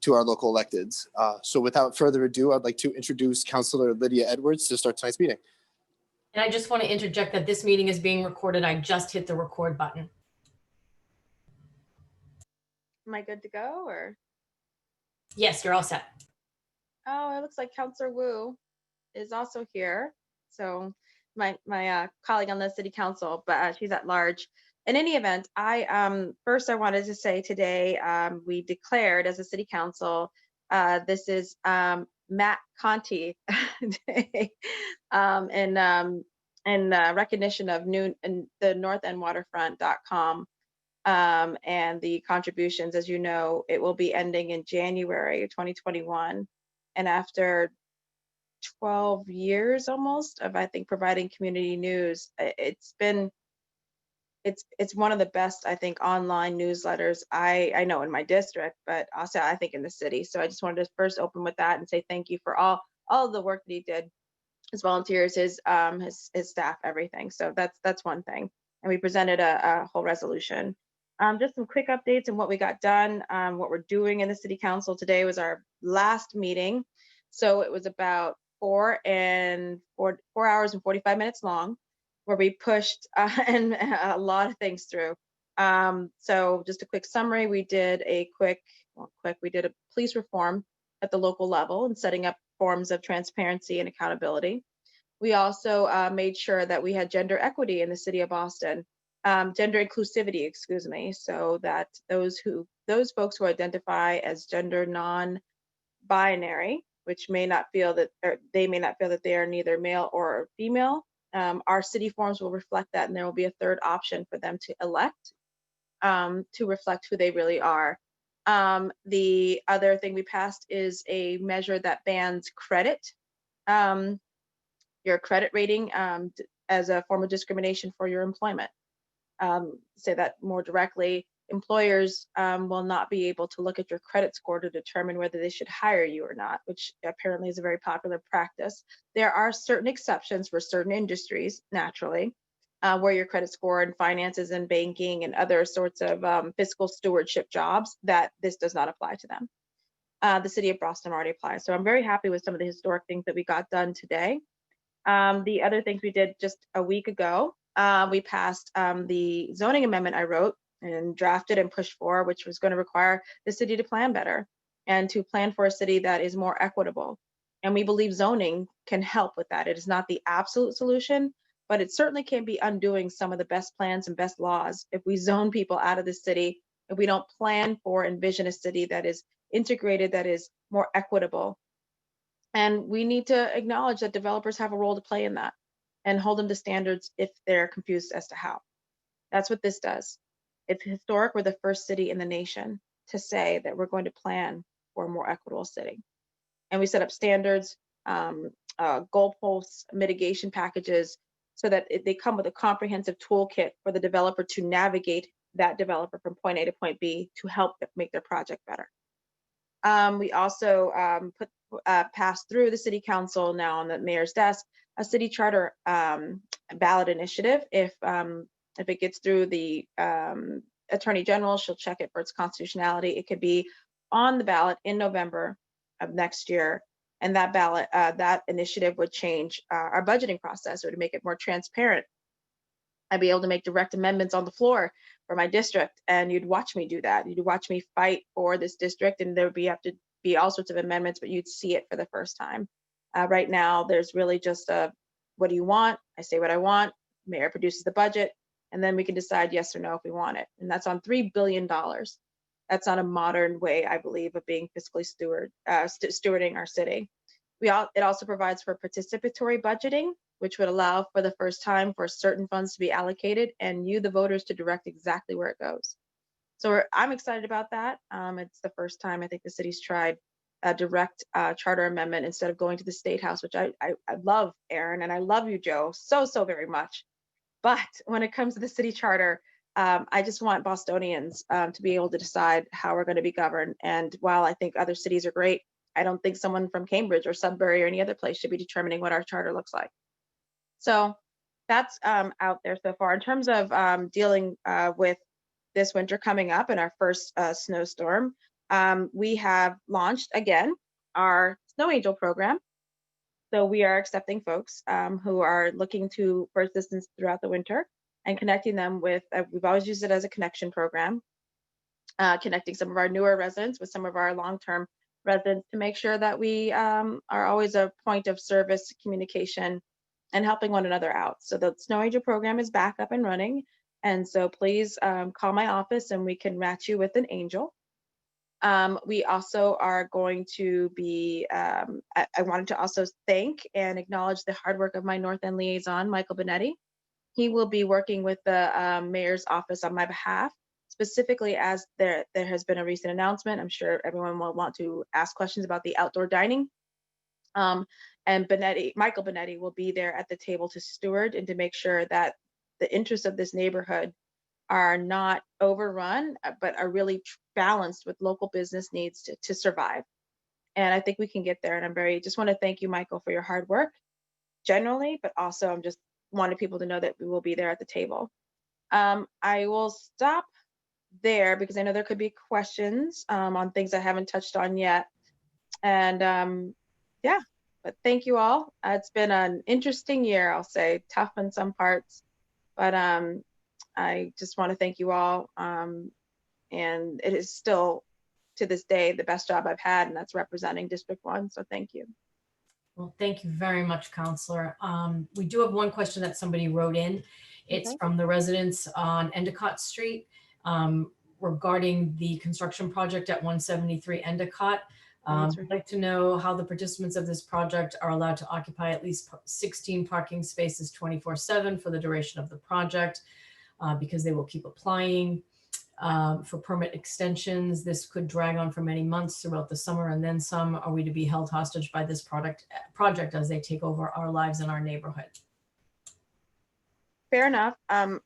to our local electeds. So without further ado, I'd like to introduce Councilor Lydia Edwards to start tonight's meeting. And I just want to interject that this meeting is being recorded. I just hit the record button. Am I good to go, or? Yes, you're all set. Oh, it looks like Councilor Wu is also here. So my colleague on the city council, but she's at large. In any event, first I wanted to say today we declared as a city council, this is Matt Conti Day, in recognition of the NorthEndWaterfront.com. And the contributions, as you know, it will be ending in January 2021. And after 12 years almost of, I think, providing community news, it's one of the best, I think, online newsletters I know in my district, but also I think in the city. So I just wanted to first open with that and say thank you for all of the work that he did, his volunteers, his staff, everything. So that's one thing. And we presented a whole resolution. Just some quick updates on what we got done. What we're doing in the city council today was our last meeting. So it was about 4 hours and 45 minutes long, where we pushed and a lot of things through. So just a quick summary, we did a police reform at the local level and setting up forms of transparency and accountability. We also made sure that we had gender equity in the city of Boston, gender inclusivity, excuse me, so that those folks who identify as gender non-binary, which may not feel that, or they may not feel that they are neither male or female, our city forms will reflect that, and there will be a third option for them to elect to reflect who they really are. The other thing we passed is a measure that bans credit, your credit rating, as a form of discrimination for your employment. Say that more directly, employers will not be able to look at your credit score to determine whether they should hire you or not, which apparently is a very popular practice. There are certain exceptions for certain industries, naturally, where your credit score and finances and banking and other sorts of fiscal stewardship jobs, that this does not apply to them. The city of Boston already applies. So I'm very happy with some of the historic things that we got done today. The other things we did just a week ago, we passed the zoning amendment I wrote and drafted and pushed for, which was going to require the city to plan better and to plan for a city that is more equitable. And we believe zoning can help with that. It is not the absolute solution, but it certainly can be undoing some of the best plans and best laws if we zone people out of the city, if we don't plan for, envision a city that is integrated, that is more equitable. And we need to acknowledge that developers have a role to play in that and hold them to standards if they're confused as to how. That's what this does. It's historic. We're the first city in the nation to say that we're going to plan for a more equitable city. And we set up standards, goalposts, mitigation packages, so that they come with a comprehensive toolkit for the developer to navigate that developer from point A to point B to help make their project better. We also passed through the city council, now on the mayor's desk, a city charter ballot initiative. If it gets through the attorney general, she'll check it for its constitutionality. It could be on the ballot in November of next year. And that ballot, that initiative would change our budgeting process, or to make it more transparent. I'd be able to make direct amendments on the floor for my district, and you'd watch me do that. You'd watch me fight for this district, and there would have to be all sorts of amendments, but you'd see it for the first time. Right now, there's really just what do you want? I say what I want. Mayor produces the budget, and then we can decide yes or no if we want it. And that's on $3 billion. That's not a modern way, I believe, of being fiscally stewarding our city. It also provides for participatory budgeting, which would allow for the first time for certain funds to be allocated and you, the voters, to direct exactly where it goes. So I'm excited about that. It's the first time I think the city's tried a direct charter amendment instead of going to the State House, which I love, Aaron, and I love you, Joe, so very much. But when it comes to the city charter, I just want Bostonians to be able to decide how we're going to be governed. And while I think other cities are great, I don't think someone from Cambridge or Sudbury or any other place should be determining what our charter looks like. So that's out there so far. In terms of dealing with this winter coming up and our first snowstorm, We have launched again our Snow Angel program. So we are accepting folks who are looking for assistance throughout the winter and connecting them with, we've always used it as a connection program, connecting some of our newer residents with some of our long-term residents to make sure that we are always a point of service, communication, and helping one another out. So the Snow Angel program is back up and running. And so please call my office and we can match you with an angel. We also are going to be, I wanted to also thank and acknowledge the hard work of my North End liaison, Michael Benetti. He will be working with the mayor's office on my behalf, specifically as there has been a recent announcement. I'm sure everyone will want to ask questions about the outdoor dining. And Michael Benetti will be there at the table to steward and to make sure that the interests of this neighborhood are not overrun, but are really balanced with local business needs to survive. And I think we can get there. And just want to thank you, Michael, for your hard work generally, but also I'm just wanted people to know that we will be there at the table. I will stop there because I know there could be questions on things I haven't touched on yet. And yeah, but thank you all. It's been an interesting year, I'll say, tough in some parts, but I just want to thank you all. And it is still, to this day, the best job I've had, and that's representing District 1. So thank you. Well, thank you very much, Counselor. We do have one question that somebody wrote in. It's Okay. from the residents on Endicott Street regarding the construction project at 173 Endicott. I'd like to know how the participants of this project are allowed to occupy at least 16 parking spaces 24/7 for the duration of the project, because they will keep applying for permit extensions. This could drag on for many months throughout the summer and then some. Are we to be held hostage by this project as they take over our lives in our neighborhood? Fair enough.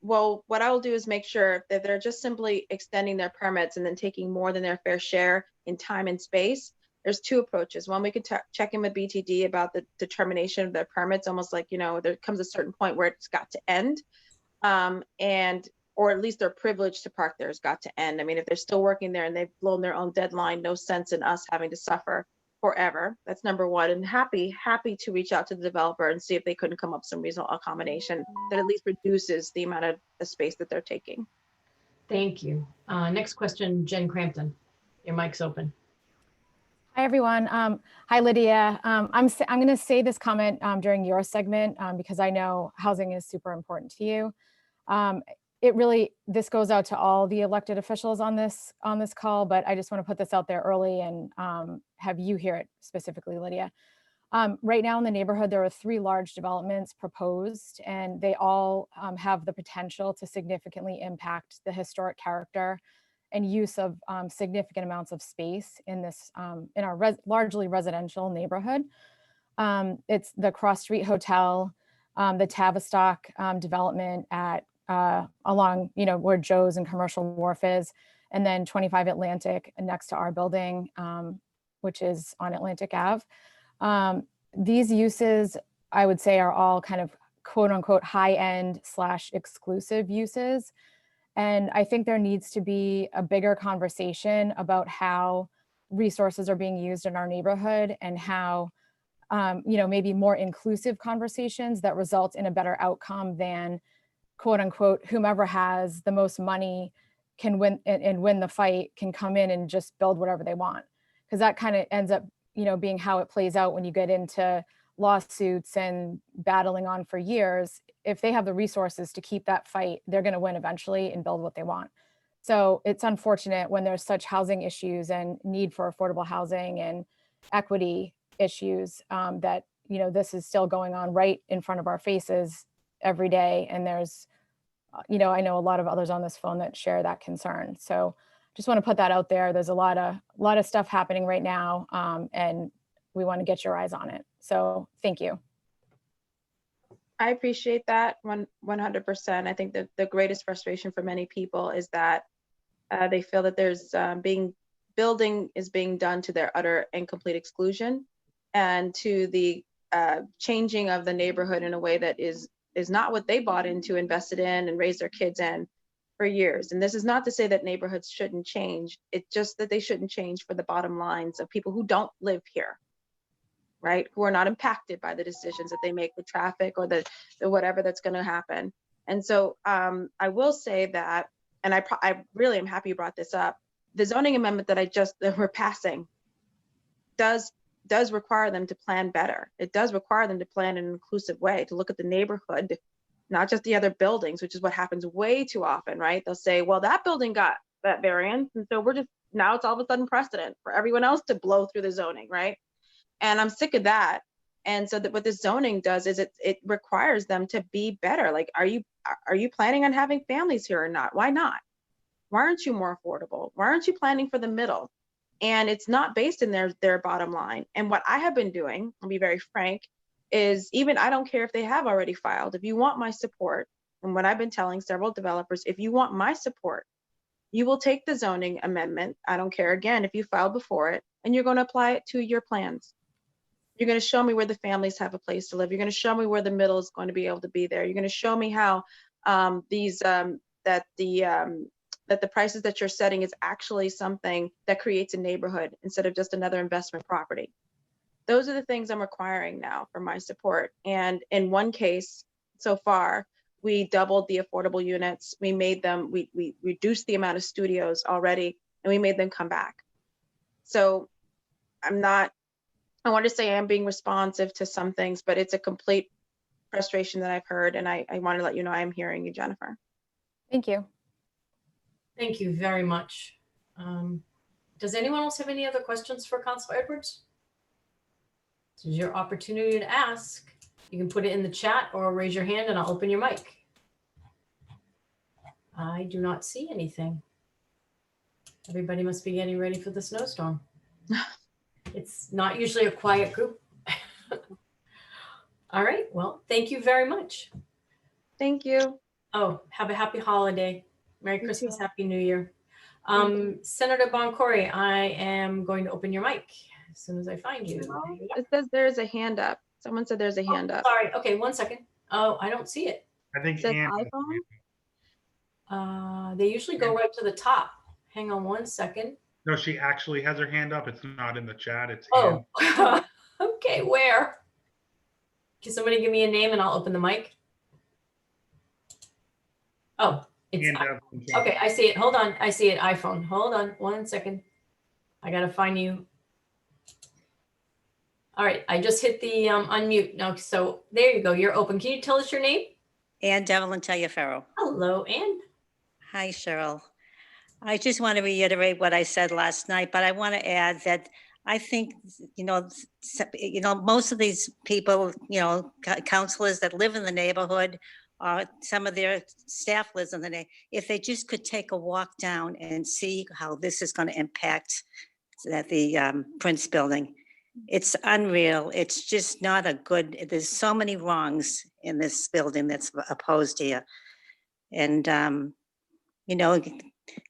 Well, what I will do is make sure that they're just simply extending their permits and then taking more than their fair share in time and space. There's two approaches. One, we could check in with BTD about the determination of their permits, almost like, there comes a certain point where it's got to end. Or at least their privilege to park there has got to end. I mean, if they're still working there and they've blown their own deadline, no sense in us having to suffer forever. That's number one. And happy to reach out to the developer and see if they couldn't come up with some reasonable accommodation that at least reduces the amount of the space that they're taking. Thank you. Next question, Jen Crampton. Your mic's open. Hi, everyone. Hi, Lydia. I'm going to say this comment during your segment because I know housing is super important to you. This goes out to all the elected officials on this call, but I just want to put this out there early and have you hear it specifically, Lydia. Right now in the neighborhood, there are 3 large developments proposed, and they all have the potential to significantly impact the historic character and use of significant amounts of space in this in our largely residential neighborhood. It's the Cross Street Hotel, the Tavistock development at along, where Joe's and Commercial Wharf is, and then 25 Atlantic next to our building, which is on Atlantic Ave. These uses, I would say, are all kind of quote unquote high-end / exclusive uses. And I think there needs to be a bigger conversation about how resources are being used in our neighborhood and how, maybe more inclusive conversations that result in a better outcome than quote unquote, whomever has the most money can win and win the fight, can come in and just build whatever they want. Because that kind of ends up, being how it plays out when you get into lawsuits and battling on for years. If they have the resources to keep that fight, they're going to win eventually and build what they want. So it's unfortunate when there's such housing issues and need for affordable housing and equity issues that, this is still going on right in front of our faces every day. And there's, I know a lot of others on this phone that share that concern. So just want to put that out there. There's a lot of stuff happening right now, and we want to get your eyes on it. So thank you. I appreciate that 100%. I think that the greatest frustration for many people is that they feel that there's building is being done to their utter and complete exclusion, and to the changing of the neighborhood in a way that is not what they bought into, invested in, and raised their kids in. for years. And this is not to say that neighborhoods shouldn't change. It's just that they shouldn't change for the bottom lines of people who don't live here, right? Who are not impacted by the decisions that they make with traffic or the whatever that's going to happen. And so I will say that, and I really am happy you brought this up. The zoning amendment that we're passing does require them to plan better. It does require them to plan in an inclusive way, to look at the neighborhood, not just the other buildings, which is what happens way too often, right? They'll say, well, that building got that variance, and so now it's all of a sudden precedent for everyone else to blow through the zoning, right? And I'm sick of that. And so what this zoning does is it requires them to be better. Like, are you planning on having families here or not? Why not? Why aren't you more affordable? Why aren't you planning for the middle? And it's not based in their bottom line. And what I have been doing, I'll be very frank, is I don't care if they have already filed. If you want my support, and what I've been telling several developers, if you want my support, you will take the zoning amendment. I don't care, again, if you filed before it, and you're going to apply it to your plans. You're going to show me where the families have a place to live. You're going to show me where the middle is going to be able to be there. You're going to show me how that the prices that you're setting is actually something that creates a neighborhood instead of just another investment property. Those are the things I'm requiring now for my support. And in one case so far, we doubled the affordable units. We reduced the amount of studios already, and we made them come back. So I want to say I'm being responsive to some things, but it's a complete frustration that I've heard. And I want to let you know I'm hearing you, Jennifer. Thank you. Thank you very much. Does anyone else have any other questions for Councilor Edwards? This is your opportunity to ask. You can put it in the chat or raise your hand and I'll open your mic. I do not see anything. Everybody must be getting ready for the snowstorm. It's not usually a quiet group. All right, well, thank you very much. Thank you. Oh, have a happy holiday. Merry You Christmas, too. Happy New Year. Senator Boncory, I am going to open your mic as soon as I find you. It says there's a hand up. Someone said there's a hand up. Sorry, okay, 1 second. Oh, I don't see it. I think It says Ann, iPhone. They usually go right to the top. Hang on 1 second. no, she actually has her hand up. It's not in the chat. It's Oh, Ann. okay, where? Can somebody give me a name and I'll open the mic? Oh, it's, Ann okay, I see it. Hold on, I see it, iPhone. Hold on 1 second. I gotta find you. All right, I just hit the unmute now. So there you go, you're open. Can you tell us your name? Ann Devlin Tagliaferro. Hello, Ann. Hi, Cheryl. I just want to reiterate what I said last night, but I want to add that I think, most of these people, counselors that live in the neighborhood, some of their staff lives in the neighborhood, if they just could take a walk down and see how this is going to impact the Prince building. It's unreal. It's just not a good, there's so many wrongs in this building that's opposed here. And,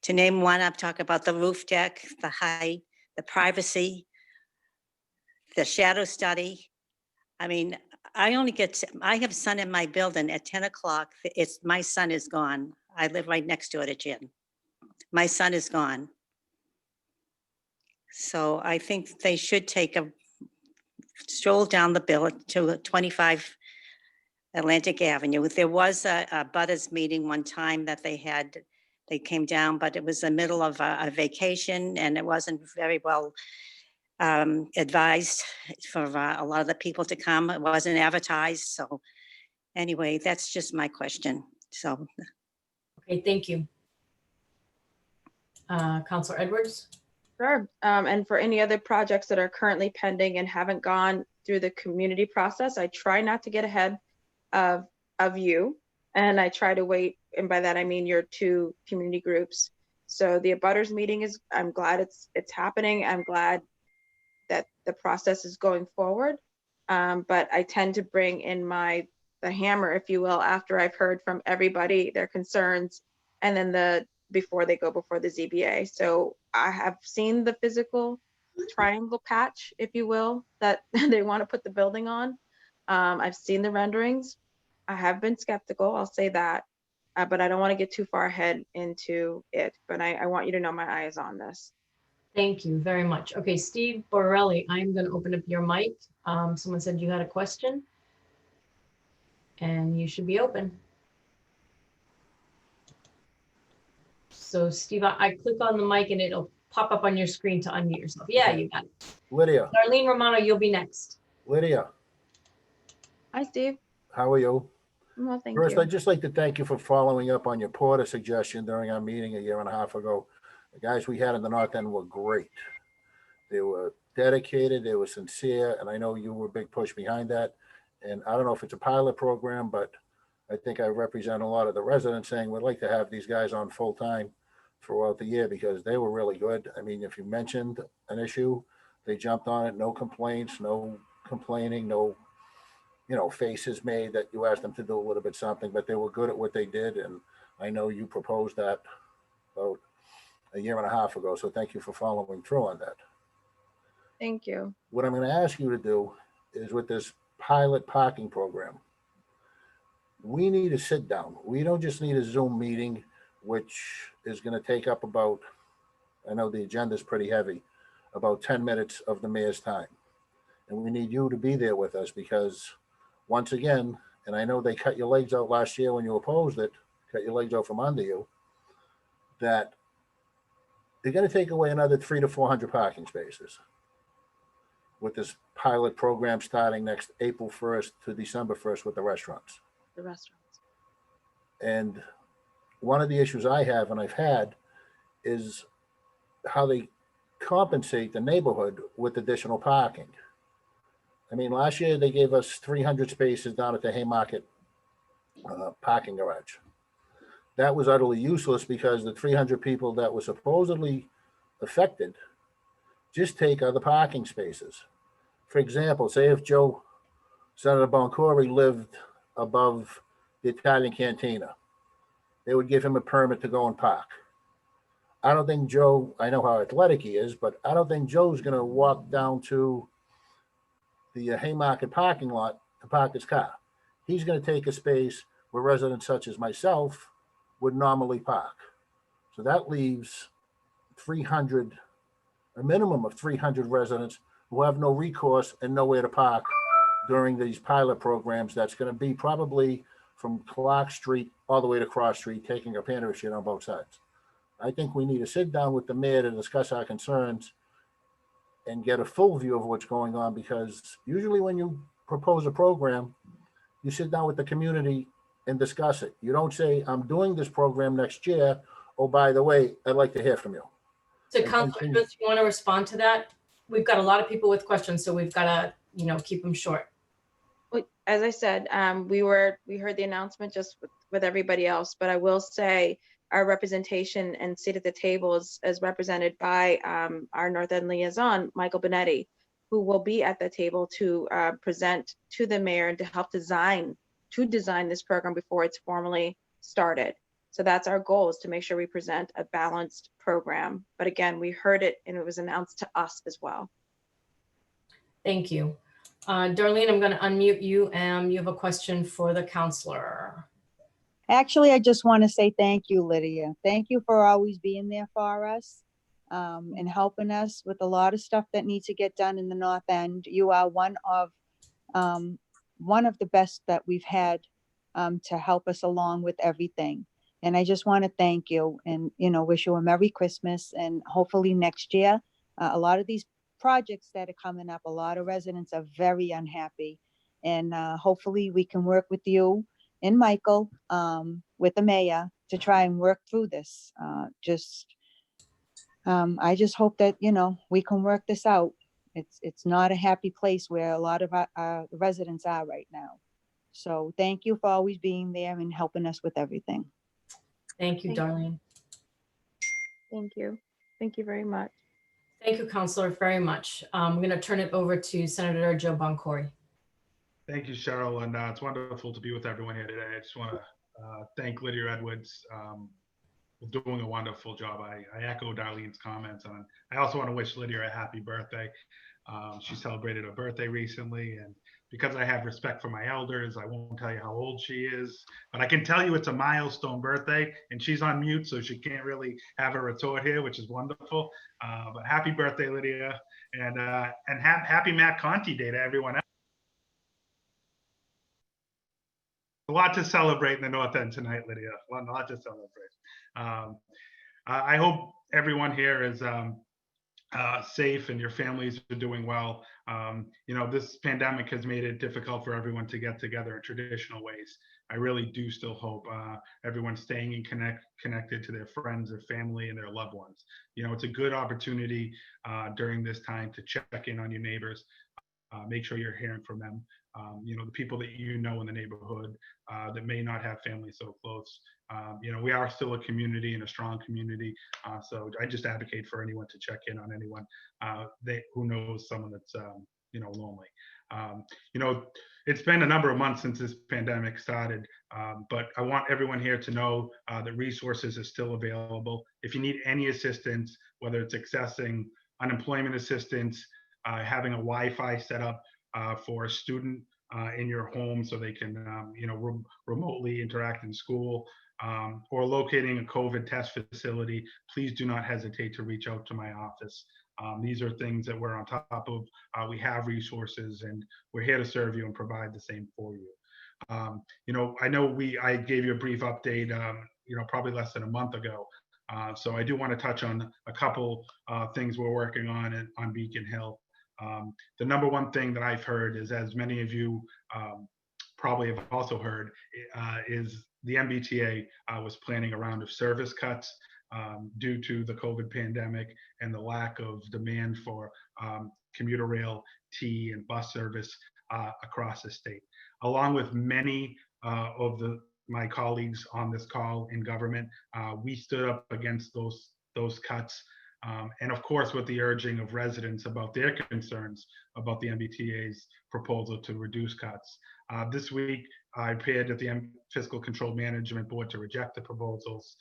to name one, I'm talking about the roof deck, the height, the privacy, the shadow study. I mean, I have sun in my building at 10 o'clock. My sun is gone. I live right next to it at gym. My sun is gone. So I think they should take a stroll down the bill to 25 Atlantic Avenue. There was a Butters meeting one time that they came down, but it was the middle of a vacation and it wasn't very well advised for a lot of the people to come. It wasn't advertised. So anyway, that's just my question. So. Okay, thank you. Councilor Edwards. Sure. And for any other projects that are currently pending and haven't gone through the community process, I try not to get ahead of you. And I try to wait. And by that, I mean your two community groups. So the abutters meeting I'm glad it's happening. I'm glad that the process is going forward. But I tend to bring in the hammer, if you will, after I've heard from everybody, their concerns, and then before they go before the ZBA. So I have seen the physical triangle patch, if you will, that they want to put the building on. I've seen the renderings. I have been skeptical, I'll say that. but I don't want to get too far ahead into it. But I want you to know my eye is on this. Thank you very much. Okay, Steve Borelli, I'm going to open up your mic. Someone said you had a question, and you should be open. So Steve, I click on the mic and it'll pop up on your screen to unmute yourself. Yeah, you got it. Lydia, Darlene Romano, you'll be next. Lydia, Hi, Steve. how are you? Well, thank First, you. I'd just like to thank you for following up on your porta suggestion during our meeting a year and a half ago. The guys we had in the North End were great. They were dedicated, they were sincere, and I know you were a big push behind that. And I don't know if it's a pilot program, but I think I represent a lot of the residents saying we'd like to have these guys on full time throughout the year because they were really good. I mean, if you mentioned an issue, they jumped on it, no complaints, no complaining, no, faces made that you asked them to do a little bit something, but they were good at what they did. And I know you proposed that about a year and a half ago. So thank you for following through on that. Thank you. What I'm going to ask you to do is with this pilot parking program, we need a sit down. We don't just need a Zoom meeting, which is going to take up about, I know the agenda is pretty heavy, about 10 minutes of the mayor's time. And we need you to be there with us because once again, and I know they cut your legs out last year when you opposed it, cut your legs out from under you, that they're going to take away another 300 to 400 parking spaces with this pilot program starting next April 1st to December 1st with the restaurants. The restaurants. And one of the issues I have and I've had is how they compensate the neighborhood with additional parking. I mean, last year they gave us 300 spaces down at the Haymarket parking garage. That was utterly useless because the 300 people that were supposedly affected just take other parking spaces. For example, say if Senator Boncory lived above the Italian Cantina, they would give him a permit to go and park. I don't think Joe, I know how athletic he is, but I don't think Joe's going to walk down to the Haymarket parking lot to park his car. He's going to take a space where residents such as myself would normally park. So that leaves 300, a minimum of 300 residents who have no recourse and nowhere to park during these pilot programs. That's going to be probably from Clark Street all the way to Cross Street, taking a pander of shit on both sides. I think we need to sit down with the mayor to discuss our concerns and get a full view of what's going on, because usually when you propose a program, you sit down with the community and discuss it. You don't say, I'm doing this program next year. Oh, by the way, I'd like to hear from you. So Councilor, do you want to respond to that? We've got a lot of people with questions, so we've got to, keep them short. Well, as I said, we heard the announcement just with everybody else, but I will say our representation and seat at the table is represented by our North End liaison, Michael Benetti, who will be at the table to present to the mayor and to help design this program before it's formally started. So that's our goal, is to make sure we present a balanced program. But again, we heard it and it was announced to us as well. Thank you. Darlene, I'm going to unmute you. You have a question for the counselor. Actually, I just want to say thank you, Lydia. Thank you for always being there for us and helping us with a lot of stuff that needs to get done in the North End. You are one of the best that we've had to help us along with everything. And I just want to thank you and, wish you a Merry Christmas. And hopefully next year, a lot of these projects that are coming up, a lot of residents are very unhappy. And hopefully we can work with you and Michael, with the mayor, to try and work through this. I just hope that, we can work this out. It's not a happy place where a lot of our residents are right now. So thank you for always being there and helping us with everything. Thank you, Darlene. Thank you. Thank you very much. Thank you, Counselor, very much. I'm going to turn it over to Senator Joe Boncory. Thank you, Cheryl, and it's wonderful to be with everyone here today. I just want to thank Lydia Edwards. doing a wonderful job. I echo Darlene's comments on. I also want to wish Lydia a happy birthday. She celebrated her birthday recently, and because I have respect for my elders, I won't tell you how old she is, but I can tell you it's a milestone birthday, and she's on mute, so she can't really have a retort here, which is wonderful. But happy birthday, Lydia, and happy Matt Conti Day to everyone else. A lot to celebrate in the North End tonight, Lydia. A lot to celebrate. I hope everyone here is safe and your families are doing well. This pandemic has made it difficult for everyone to get together in traditional ways. I really do still hope everyone's staying connected to their friends, their family, and their loved ones. It's a good opportunity during this time to check in on your neighbors, make sure you're hearing from them. The people that in the neighborhood that may not have family so close. We are still a community and a strong community. So I just advocate for anyone to check in on anyone who knows someone that's lonely. It's been a number of months since this pandemic started, but I want everyone here to know that resources are still available. If you need any assistance, whether it's accessing unemployment assistance, having a Wi-Fi set up for a student in your home so they can remotely interact in school, or locating a COVID test facility, please do not hesitate to reach out to my office. These are things that we're on top of. We have resources, and we're here to serve you and provide the same for you. I know I gave you a brief update, probably less than a month ago. So I do want to touch on a couple things we're working on Beacon Hill. The number one thing that I've heard is, as many of you probably have also heard, is the MBTA was planning a round of service cuts due to the COVID pandemic and the lack of demand for commuter rail, T, and bus service across the state. Along with many of my colleagues on this call in government, we stood up against those cuts. And of course, with the urging of residents about their concerns about the MBTA's proposal to reduce cuts. This week, I appeared at the Fiscal Control Management Board to reject the proposals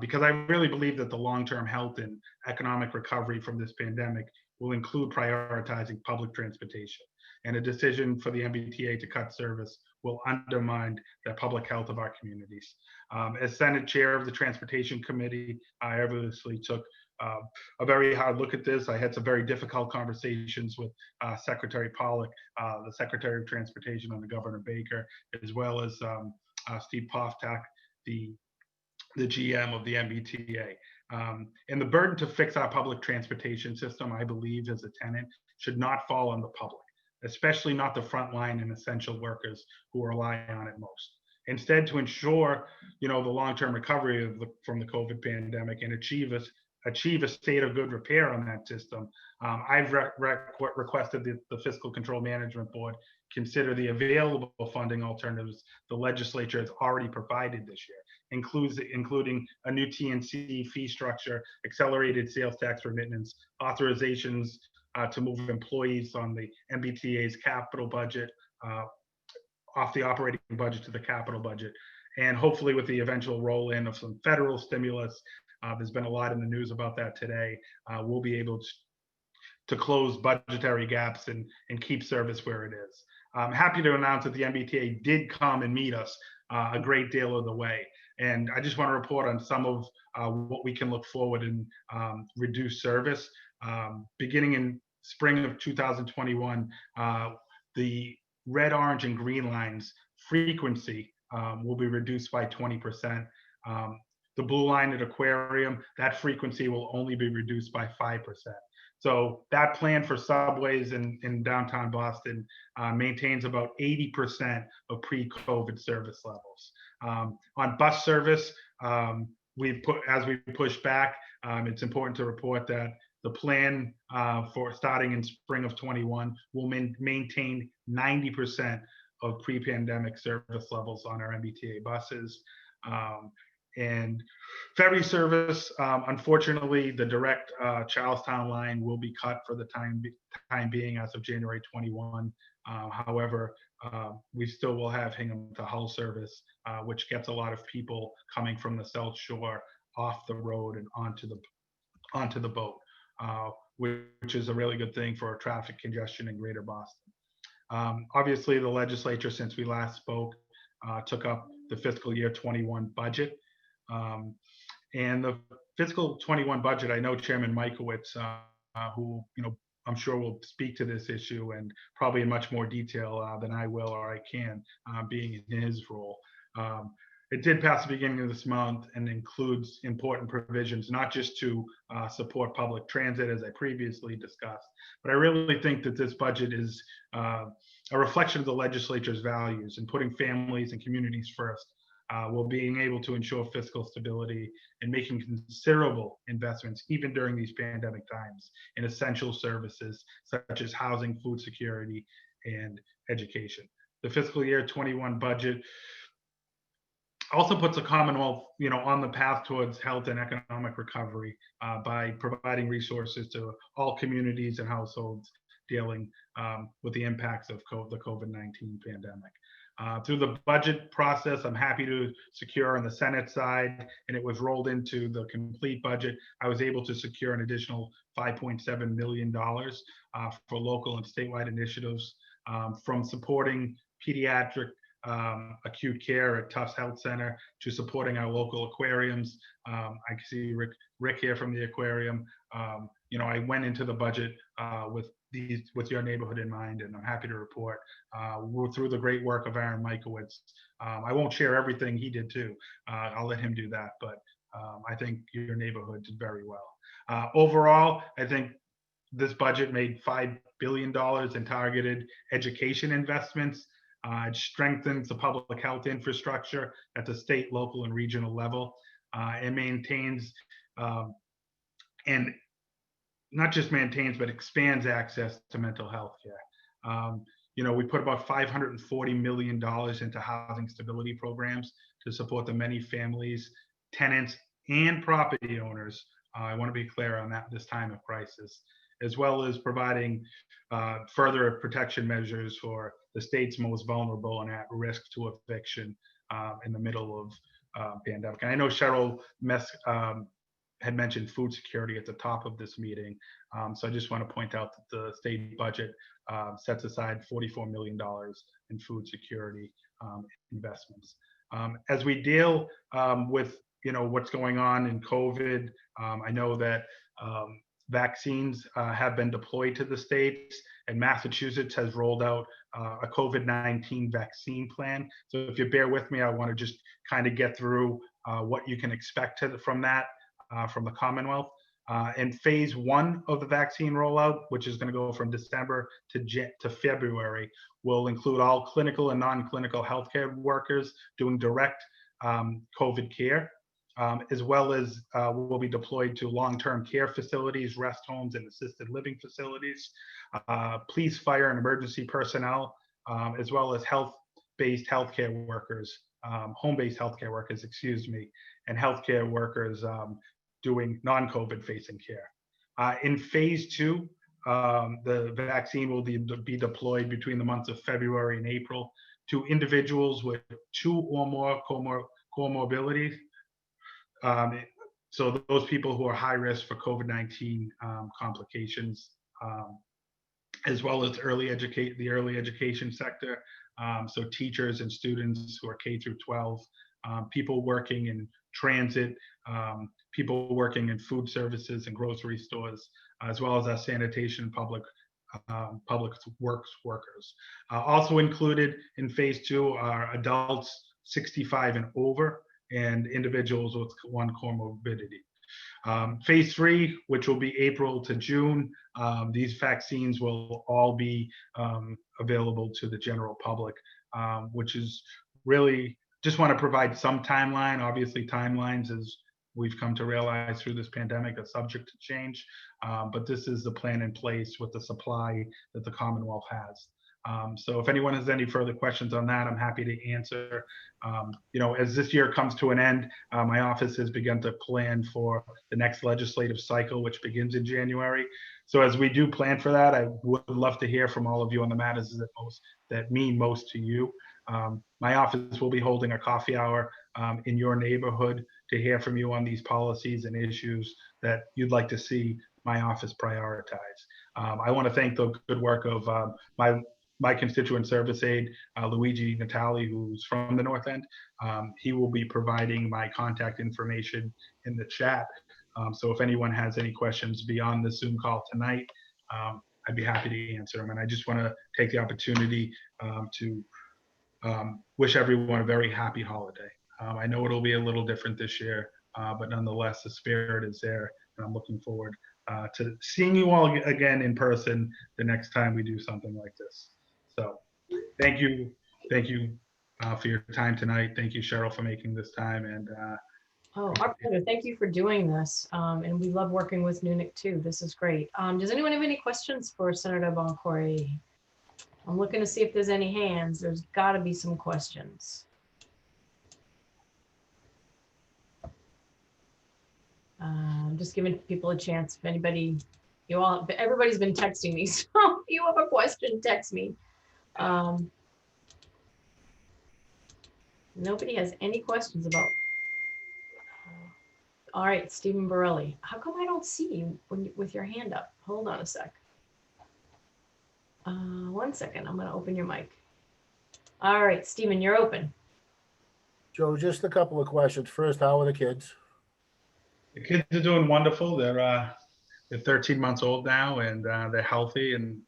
because I really believe that the long-term health and economic recovery from this pandemic will include prioritizing public transportation. And a decision for the MBTA to cut service will undermine the public health of our communities. As Senate Chair of the Transportation Committee, I obviously took a very hard look at this. I had some very difficult conversations with Secretary Pollack, the Secretary of Transportation, and the Governor Baker, as well as Steve Poftak, the GM of the MBTA. And the burden to fix our public transportation system, I believe, as a tenant, should not fall on the public, especially not the frontline and essential workers who rely on it most. Instead, to ensure, the long-term recovery from the COVID pandemic and achieve a state of good repair on that system, I've requested the Fiscal Control Management Board consider the available funding alternatives the legislature has already provided this year, including a new TNC fee structure, accelerated sales tax remittance, authorizations to move employees on the MBTA's capital budget off the operating budget to the capital budget, and hopefully with the eventual roll-in of some federal stimulus. There's been a lot in the news about that today. We'll be able to close budgetary gaps and keep service where it is. I'm happy to announce that the MBTA did come and meet us a great deal of the way. And I just want to report on some of what we can look forward in reduced service. Beginning in spring of 2021, the red, orange, and green lines frequency will be reduced by 20%. The blue line at Aquarium, that frequency will only be reduced by 5%. So that plan for subways in downtown Boston maintains about 80% of pre-COVID service levels. On bus service, as we push back, it's important to report that the plan for starting in spring of 21 will maintain 90% of pre-pandemic service levels on our MBTA buses. And ferry service, unfortunately, the direct Charlestown line will be cut for the time being as of January 21. However, we still will have Hingham to Hull service, which gets a lot of people coming from the South Shore off the road and onto the boat, which is a really good thing for traffic congestion in Greater Boston. Obviously, the legislature, since we last spoke, took up the fiscal year 21 budget. And the fiscal 21 budget, I know Chairman Mikowitz, who, I'm sure will speak to this issue and probably in much more detail than I will or I can, being in his role. It did pass the beginning of this month and includes important provisions, not just to support public transit, as I previously discussed, but I really think that this budget is a reflection of the legislature's values in putting families and communities first, while being able to ensure fiscal stability and making considerable investments, even during these pandemic times, in essential services such as housing, food security, and education. The fiscal year 21 budget also puts the Commonwealth, on the path towards health and economic recovery by providing resources to all communities and households dealing with the impacts of the COVID-19 pandemic. Through the budget process, I'm happy to secure on the Senate side, and it was rolled into the complete budget. I was able to secure an additional $5.7 million for local and statewide initiatives, from supporting pediatric acute care at Tufts Health Center to supporting our local aquariums. I can see Rick here from the aquarium. I went into the budget with your neighborhood in mind, and I'm happy to report we're through the great work of Aaron Mikowitz. I won't share everything he did too. I'll let him do that, but I think your neighborhood did very well. Overall, I think this budget made $5 billion in targeted education investments. It strengthens the public health infrastructure at the state, local, and regional level. It maintains and not just maintains, but expands access to mental health care. We put about $540 million into housing stability programs to support the many families, tenants, and property owners. I want to be clear on that this time of crisis, as well as providing further protection measures for the state's most vulnerable and at risk to eviction in the middle of pandemic. And I know Cheryl had mentioned food security at the top of this meeting. So I just want to point out that the state budget sets aside $44 million in food security investments. As we deal with what's going on in COVID, I know that vaccines have been deployed to the states, and Massachusetts has rolled out a COVID-19 vaccine plan. So if you bear with me, I want to just kind of get through what you can expect from that. From the Commonwealth. And phase 1 of the vaccine rollout, which is going to go from December to February, will include all clinical and non-clinical healthcare workers doing direct COVID care, as well as will be deployed to long-term care facilities, rest homes, and assisted living facilities, police, fire, and emergency personnel, as well as home-based healthcare workers, and healthcare workers doing non-COVID facing care. In phase 2, the vaccine will be deployed between the months of February and April to individuals with 2 or more comorbidities. So those people who are high risk for COVID-19 complications, as well as the early education sector. So teachers and students who are K through 12, people working in transit, people working in food services and grocery stores, as well as our sanitation public works workers. Also included in phase 2 are adults 65 and over and individuals with 1 comorbidity. Phase 3, which will be April to June, these vaccines will all be available to the general public, which is really just want to provide some timeline. Obviously, timelines, as we've come to realize through this pandemic, are subject to change, but this is the plan in place with the supply that the Commonwealth has. So if anyone has any further questions on that, I'm happy to answer. As this year comes to an end, my office has begun to plan for the next legislative cycle, which begins in January. So as we do plan for that, I would love to hear from all of you on the matters that mean most to you. My office will be holding a coffee hour in your neighborhood to hear from you on these policies and issues that you'd like to see my office prioritize. I want to thank the good work of my constituent service aide, Luigi Natali, who's from the North End. He will be providing my contact information in the chat. So if anyone has any questions beyond the Zoom call tonight, I'd be happy to answer them. And I just want to take the opportunity to wish everyone a very happy holiday. I know it'll be a little different this year, but nonetheless, the spirit is there, and I'm looking forward to seeing you all again in person the next time we do something like this. So thank you for your time tonight. Thank you, Cheryl, for making this time. And Oh, our pleasure. Thank you for doing this. And we love working with NEWNC too. This is great. Does anyone have any questions for Senator Boncory? I'm looking to see if there's any hands. There's got to be some questions. I'm just giving people a chance. If anybody, everybody's been texting me. So if you have a question, text me. Nobody has any questions about. All right, Stephen Borelli. How come I don't see you with your hand up? Hold on a sec. 1 second. I'm going to open your mic. All right, Stephen, you're open. Joe, just a couple of questions. First, how are the kids? the kids are doing wonderful. They're 13 months old now, and they're healthy, and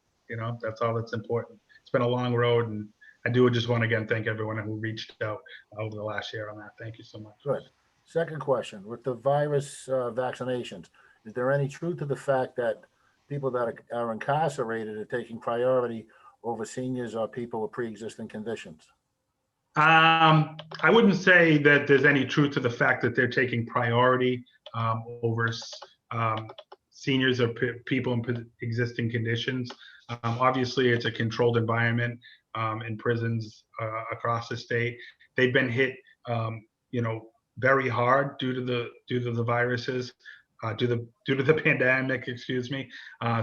that's all that's important. It's been a long road, and I do just want to again thank everyone who reached out over the last year on that. Thank you so much. Good. Second question, with the virus vaccinations, is there any truth to the fact that people that are incarcerated are taking priority over seniors or people with pre-existing conditions? I wouldn't say that there's any truth to the fact that they're taking priority over seniors or people in existing conditions. Obviously, it's a controlled environment in prisons across the state. They've been hit, very hard due to the viruses, due to the pandemic. Excuse me.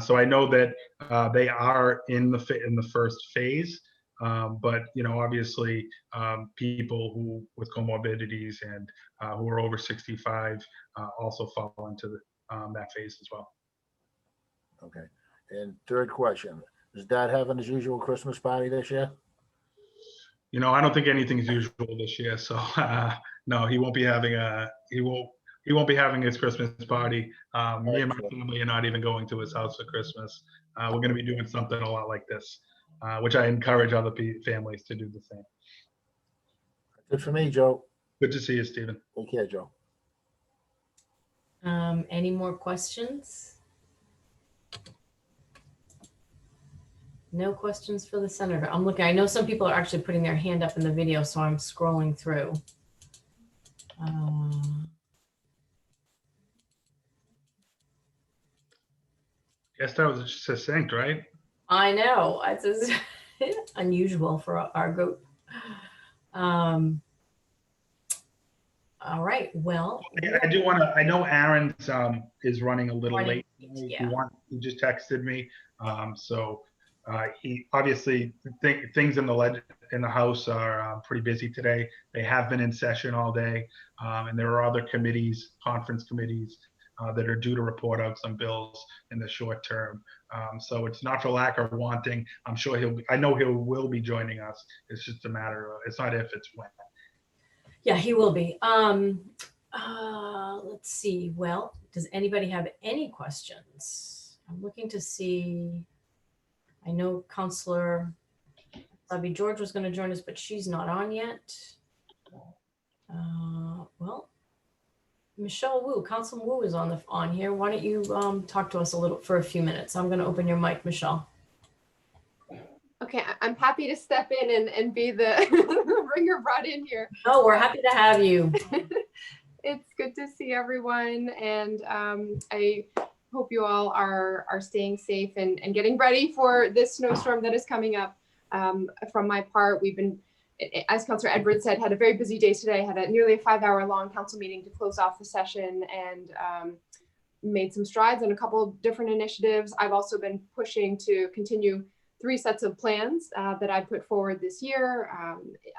So I know that they are in the first phase. But obviously, people who with comorbidities and who are over 65 also fall into that phase as well. Okay. And third question, is Dad having his usual Christmas party this year? I don't think anything's usual this year, so no, he won't be having his Christmas party. Me and my family are not even going to his house for Christmas. We're going to be doing something a lot like this. Which I encourage other families to do the same. Good for me, Joe. Good to see you, Stephen. Take care, Joe. Any more questions? No questions for the senator. I'm looking. I know some people are actually putting their hand up in the video, so I'm scrolling through. Guess that was succinct, right? I know. It's unusual for our group. All right. Well, I do want to. I know Aaron's is running a little late. Yeah. He just texted me. So he obviously things in the House are pretty busy today. They have been in session all day, and there are other committees, conference committees, that are due to report out some bills in the short term. So it's not for lack of wanting. I'm sure I know he will be joining us. It's just a matter of, it's not if, it's when. Yeah, he will be. Let's see. Well, does anybody have any questions? I'm looking to see. I know Councillor Bobby George was going to join us, but she's not on yet. Well, Michelle Wu, Councilman Wu is on here. Why don't you talk to us for a few minutes? I'm going to open your mic, Michelle. Okay, I'm happy to step in and be the ringer brought in here. Oh, we're happy to have you. It's good to see everyone, and I hope you all are staying safe and getting ready for this snowstorm that is coming up. From my part, we've been, as Councillor Edwards said, had a very busy day today, had nearly a 5-hour long council meeting to close off the session, and made some strides on a couple of different initiatives. I've also been pushing to continue 3 sets of plans that I put forward this year,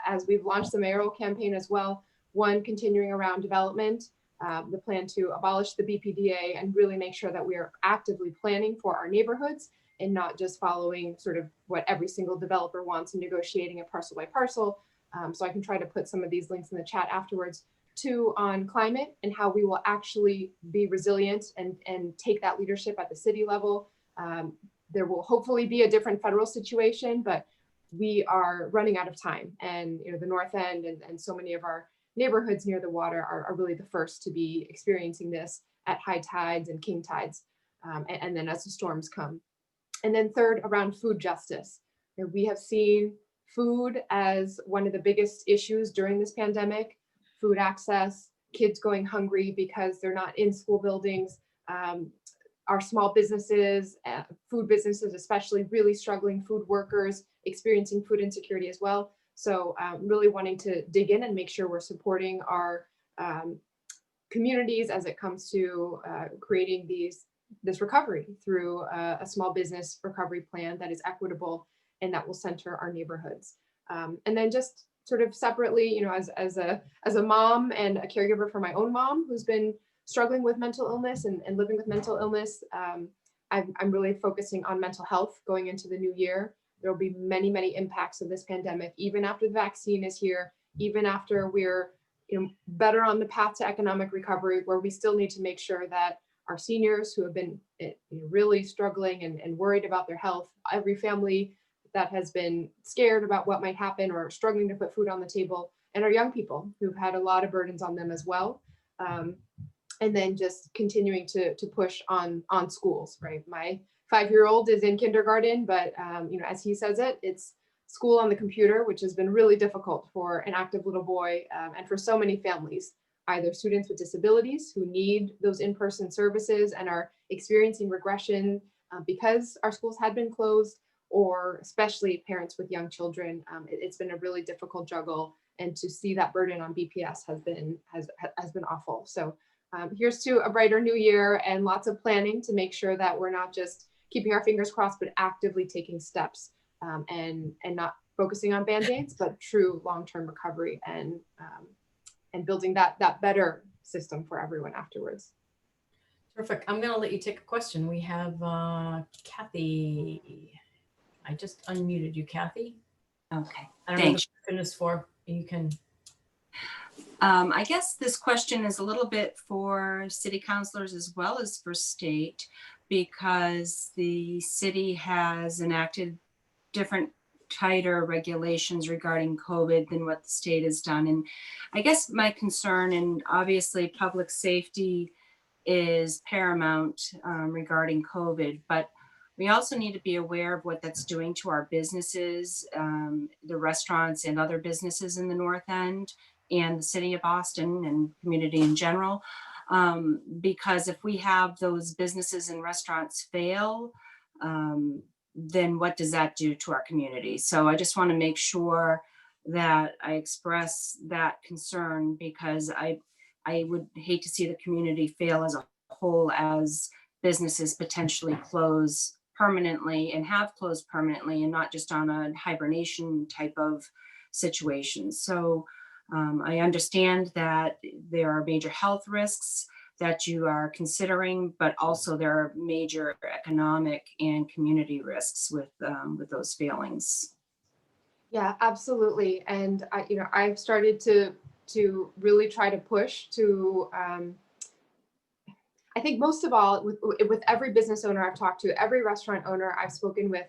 as we've launched the mayoral campaign as well. One, continuing around development, the plan to abolish the BPDA and really make sure that we are actively planning for our neighborhoods and not just following sort of what every single developer wants and negotiating it parcel by parcel. So I can try to put some of these links in the chat afterwards. Two, on climate and how we will actually be resilient and take that leadership at the city level. There will hopefully be a different federal situation, but we are running out of time. And the North End and so many of our neighborhoods near the water are really the first to be experiencing this at high tides and king tides, and then as the storms come. And then third, around food justice. We have seen food as one of the biggest issues during this pandemic. Food access, kids going hungry because they're not in school buildings, our small businesses, food businesses especially, really struggling, food workers experiencing food insecurity as well. So really wanting to dig in and make sure we're supporting our communities as it comes to creating this recovery through a small business recovery plan that is equitable and that will center our neighborhoods. And then just sort of separately, as a mom and a caregiver for my own mom who's been struggling with mental illness and living with mental illness, I'm really focusing on mental health going into the new year. There will be many, many impacts of this pandemic, even after the vaccine is here, even after we're better on the path to economic recovery, where we still need to make sure that our seniors who have been really struggling and worried about their health, every family that has been scared about what might happen or struggling to put food on the table, and our young people who've had a lot of burdens on them as well. And then just continuing to push on schools, right? My 5-year-old is in kindergarten, but as he says it's school on the computer, which has been really difficult for an active little boy and for so many families, either students with disabilities who need those in-person services and are experiencing regression because our schools had been closed, or especially parents with young children. It's been a really difficult juggle, and to see that burden on BPS has been awful. So here's to a brighter new year and lots of planning to make sure that we're not just keeping our fingers crossed, but actively taking steps and not focusing on band-aids, but true long-term recovery and building that better system for everyone afterwards. Terrific. I'm going to let you take a question. We have Kathy. I just unmuted you, Kathy. Okay, I don't know what thanks. the question is for. You can. I guess this question is a little bit for city councilors as well as for state, because the city has enacted different tighter regulations regarding COVID than what the state has done. And I guess my concern, and obviously public safety is paramount regarding COVID, but we also need to be aware of what that's doing to our businesses, the restaurants and other businesses in the North End and the city of Boston and community in general. Because if we have those businesses and restaurants fail, then what does that do to our community? So I just want to make sure that I express that concern, because I would hate to see the community fail as a whole as businesses potentially close permanently and have closed permanently, and not just on a hibernation type of situation. So I understand that there are major health risks that you are considering, but also there are major economic and community risks with those failings. Yeah, absolutely. And I've started to really try to push to, I think most of all, with every business owner I've talked to, every restaurant owner I've spoken with,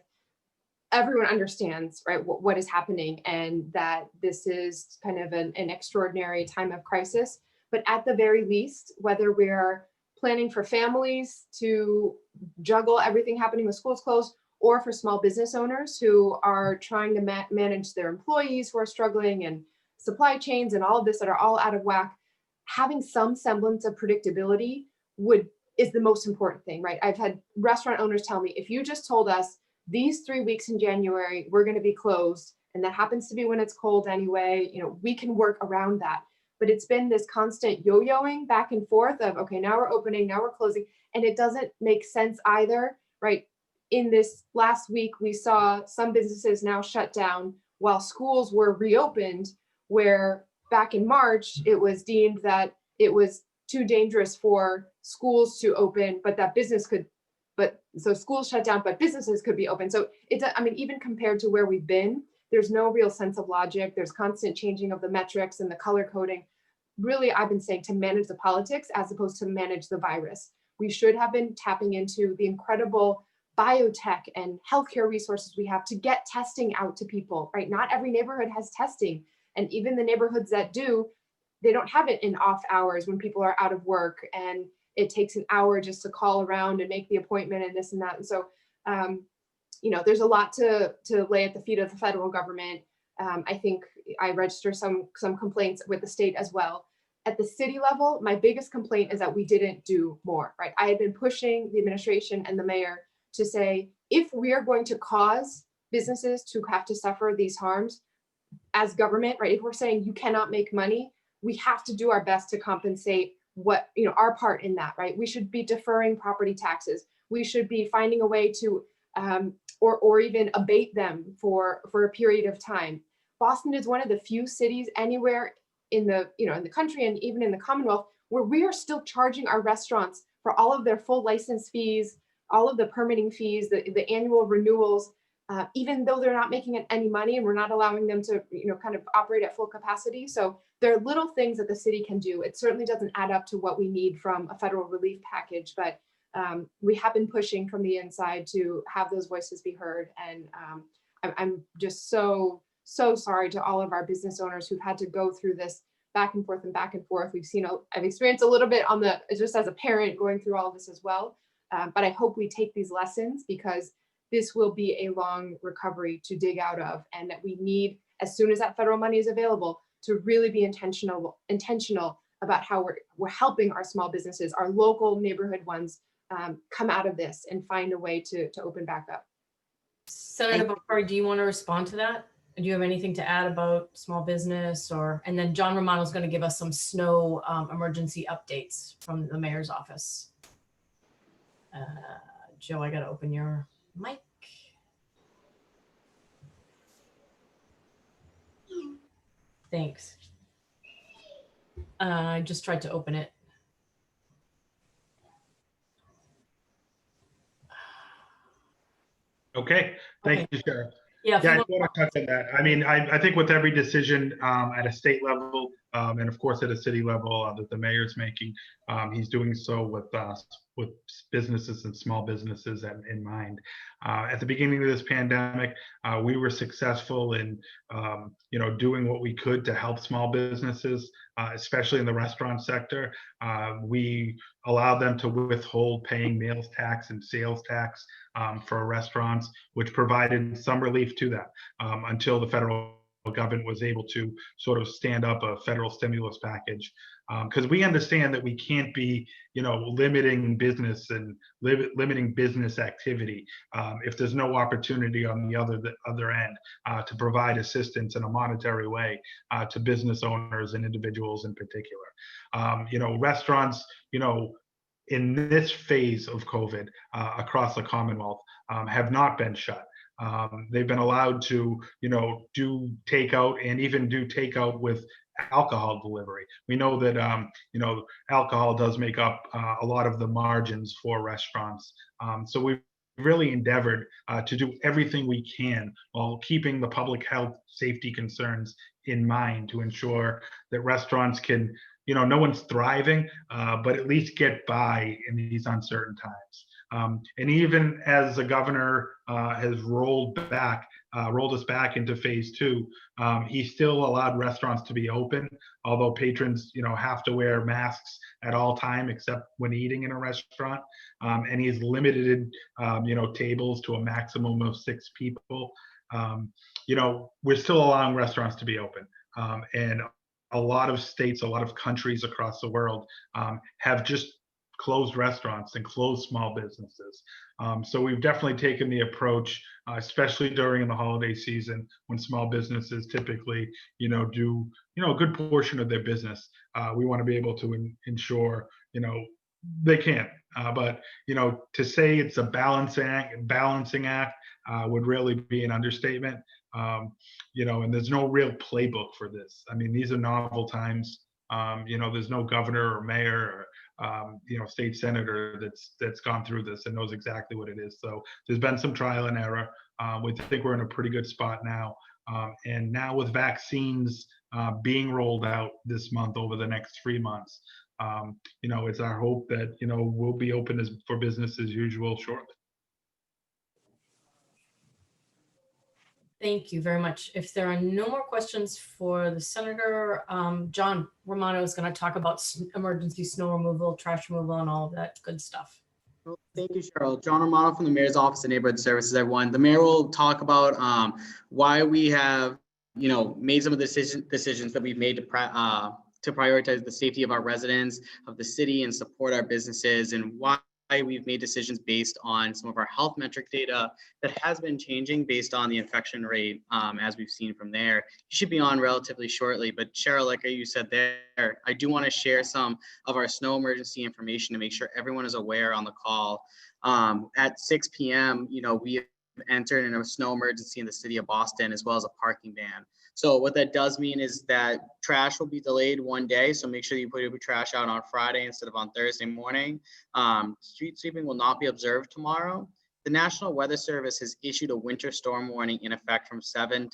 everyone understands, right, what is happening, and that this is kind of an extraordinary time of crisis. But at the very least, whether we're planning for families to juggle everything happening with schools closed, or for small business owners who are trying to manage their employees who are struggling, and supply chains and all of this that are all out of whack, having some semblance of predictability is the most important thing, right? I've had restaurant owners tell me, if you just told us these 3 weeks in January, we're going to be closed, and that happens to be when it's cold anyway, we can work around that. But it's been this constant yo-yoing back and forth of, okay, now we're opening, now we're closing, and it doesn't make sense either, right? In this last week, we saw some businesses now shut down while schools were reopened, where back in March, it was deemed that it was too dangerous for schools to open, but that business could, so schools shut down, but businesses could be open. So I mean, even compared to where we've been, there's no real sense of logic. There's constant changing of the metrics and the color coding. Really, I've been saying to manage the politics as opposed to manage the virus. We should have been tapping into the incredible biotech and healthcare resources we have to get testing out to people, right? Not every neighborhood has testing. And even the neighborhoods that do, they don't have it in off hours when people are out of work and it takes an hour just to call around and make the appointment and this and that. And so, you know, there's a lot to lay at the feet of the federal government. I think I register some complaints with the state as well. At the city level, my biggest complaint is that we didn't do more, right? I had been pushing the administration and the mayor to say, if we are going to cause businesses to have to suffer these harms as government, right? If we're saying you cannot make money, we have to do our best to compensate what, you know, our part in that, right? We should be deferring property taxes. We should be finding a way to, or even abate them for a period of time. Boston is one of the few cities anywhere in the, you know, in the country and even in the Commonwealth where we are still charging our restaurants for all of their full license fees, all of the permitting fees, the annual renewals, even though they're not making any money and we're not allowing them to, you know, kind of operate at full capacity. So there are little things that the city can do. It certainly doesn't add up to what we need from a federal relief package, but we have been pushing from the inside to have those voices be heard. And I'm just so sorry to all of our business owners who've had to go through this back and forth and back and forth. We've seen, I've experienced a little bit on the, just as a parent going through all of this as well. But I hope we take these lessons because this will be a long recovery to dig out of, and that we need, as soon as that federal money is available, to really be intentional about how we're helping our small businesses, our local neighborhood ones, come out of this and find a way to open back up. Senator Bakari, do you want to respond to that? Do you have anything to add about small business and then John Romano is going to give us some snow emergency updates from the mayor's office. Joe, I got to open your mic. Thanks. I just tried to open it. Okay, thank you, Sheriff. Yeah, I want to touch on that. I mean, I think with every decision at a state level and of course at a city level that the mayor's making, he's doing so with businesses and small businesses in mind. At the beginning of this pandemic, we were successful in doing what we could to help small businesses, especially in the restaurant sector. We allowed them to withhold paying meals tax and sales tax for restaurants, which provided some relief to that until the federal government was able to sort of stand up a federal stimulus package. Because we understand that we can't be, limiting business and limiting business activity if there's no opportunity on the other end to provide assistance in a monetary way to business owners and individuals in particular. Restaurants, in this phase of COVID across the Commonwealth have not been shut. They've been allowed to, do takeout and even do takeout with alcohol delivery. We know that, alcohol does make up a lot of the margins for restaurants. So we've really endeavored to do everything we can while keeping the public health safety concerns in mind to ensure that restaurants can, no one's thriving, but at least get by in these uncertain times. And even as the governor has rolled us back into phase 2, he still allowed restaurants to be open, although patrons, have to wear masks at all time except when eating in a restaurant. And he's limited, tables to a maximum of 6 people. We're still allowing restaurants to be open. And a lot of states, a lot of countries across the world have just closed restaurants and closed small businesses. So we've definitely taken the approach, especially during the holiday season when small businesses typically, do, a good portion of their business. We want to be able to ensure, They can't. But you know, to say it's a balancing act would really be an understatement. You know, and there's no real playbook for this. I mean, these are novel times. You know, there's no governor or mayor or you know, state senator that's gone through this and knows exactly what it is. So there's been some trial and error. We think we're in a pretty good spot now. And now with vaccines being rolled out this month over the next 3 months, you know, it's our hope that, you know, we'll be open for business as usual shortly. Thank you very much. If there are no more questions for the senator, John Romano is going to talk about emergency snow removal, trash removal, and all of that good stuff. Well, thank you, Cheryl. John Romano from the Mayor's Office of Neighborhood Services, everyone. The Mayor will talk about why we have, you know, made some of the decisions that we've made to prioritize the safety of our residents, of the city, and support our businesses, and why we've made decisions based on some of our health metric data that has been changing based on the infection rate as we've seen from there. You should be on relatively shortly, but Cheryl, like you said there, I do want to share some of our snow emergency information to make sure everyone is aware on the call. At 6 p.m., you know, we have entered in a snow emergency in the city of Boston, as well as a parking ban. So what that does mean is that trash will be delayed 1 day. So make sure you put your trash out on Friday instead of on Thursday morning. Street sweeping will not be observed tomorrow. The National Weather Service has issued a winter storm warning in effect from 7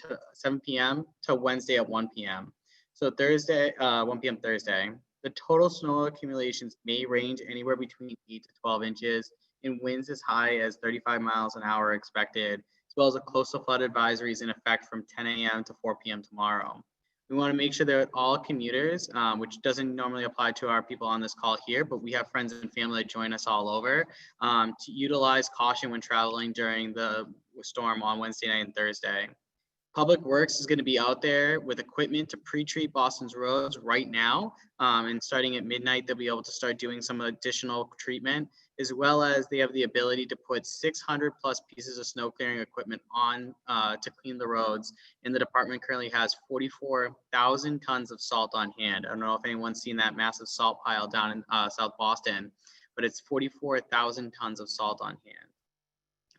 p.m. to Wednesday at 1 p.m. So Thursday, 1 p.m. Thursday. The total snow accumulations may range anywhere between 8 to 12 inches, and winds as high as 35 miles an hour expected, as well as a coastal flood advisory is in effect from 10 a.m. to 4 p.m. tomorrow. We want to make sure that all commuters, which doesn't normally apply to our people on this call here, but we have friends and family that join us all over, to utilize caution when traveling during the storm on Wednesday night and Thursday. Public Works is going to be out there with equipment to pre-treat Boston's roads right now. And starting at midnight, they'll be able to start doing some additional treatment, as well as they have the ability to put 600 plus pieces of snow clearing equipment on to clean the roads. And the department currently has 44,000 tons of salt on hand. I don't know if anyone's seen that massive salt pile down in South Boston, but it's 44,000 tons of salt on hand.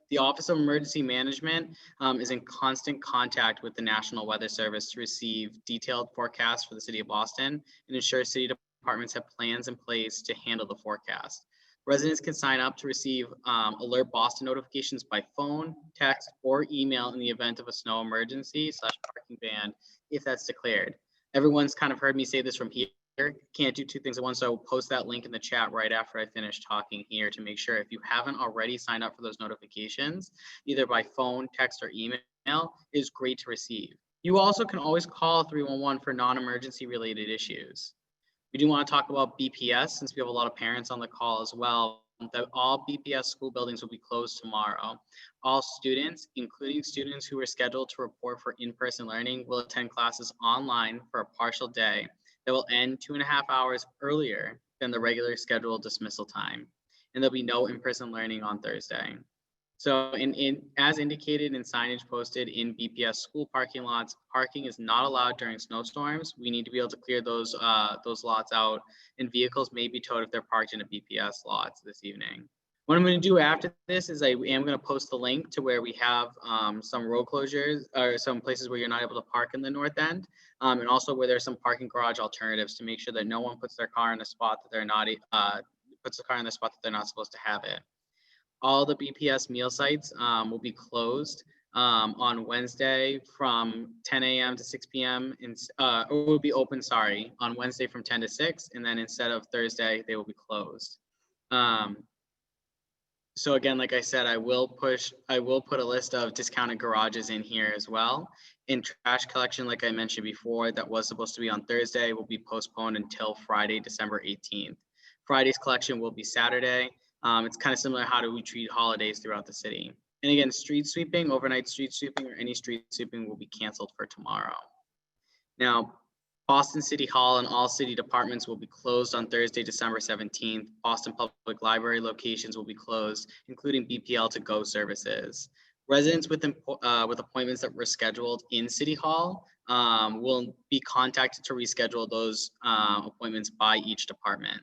The Office of Emergency Management is in constant contact with the National Weather Service to receive detailed forecasts for the city of Boston and ensure city departments have plans in place to handle the forecast. Residents can sign up to receive Alert Boston notifications by phone, text, or email in the event of a snow emergency / parking ban, if that's declared. Everyone's kind of heard me say this from here. Can't do two things at once, so I will post that link in the chat right after I finish talking here to make sure if you haven't already signed up for those notifications, either by phone, text, or email, it is great to receive. You also can always call 311 for non-emergency related issues. We do want to talk about BPS since we have a lot of parents on the call as well. That all BPS school buildings will be closed tomorrow. All students, including students who are scheduled to report for in-person learning, will attend classes online for a partial day that will end 2.5 hours earlier than the regular scheduled dismissal time. And there'll be no in-person learning on Thursday. So as indicated in signage posted in BPS school parking lots, parking is not allowed during snowstorms. We need to be able to clear those lots out, and vehicles may be towed if they're parked in a BPS lots this evening. What I'm going to do after this is I am going to post the link to where we have some road closures or some places where you're not able to park in the north end, and also where there's some parking garage alternatives to make sure that no one puts their car in a spot that they're not supposed to have it. All the BPS meal sites will be closed on Wednesday from 10 a.m. to 6 p.m. Or will be open, on Wednesday from 10 to 6, and then instead of Thursday, they will be closed. So again, like I said, I will put a list of discounted garages in here as well. In trash collection, like I mentioned before, that was supposed to be on Thursday, will be postponed until Friday, December 18th. Friday's collection will be Saturday. It's kind of similar how do we treat holidays throughout the city. And again, street sweeping, overnight street sweeping, or any street sweeping will be canceled for tomorrow. Now, Boston City Hall and all city departments will be closed on Thursday, December 17th. Boston Public Library locations will be closed, including BPL to go services. Residents with appointments that were scheduled in City Hall will be contacted to reschedule those appointments by each department.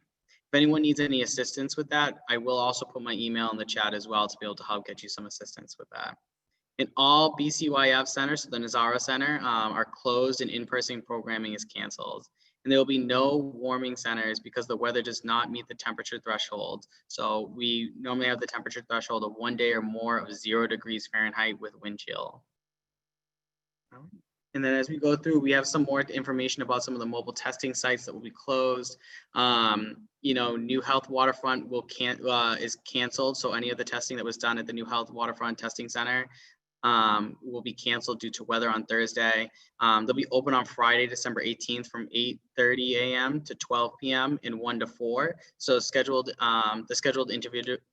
If anyone needs any assistance with that, I will also put my email in the chat as well to be able to help get you some assistance with that. And all BCYF centers, so the Nazara Center, are closed and in-person programming is canceled. And there will be no warming centers because the weather does not meet the temperature threshold. So we normally have the temperature threshold of 1 day or more of 0 degrees Fahrenheit with wind chill. And then as we go through, we have some more information about some of the mobile testing sites that will be closed. You know, New Health Waterfront is canceled. So any of the testing that was done at the New Health Waterfront Testing Center will be canceled due to weather on Thursday. They'll be open on Friday, December 18th from 8:30 a.m. to 12 p.m. and 1 to 4. So the scheduled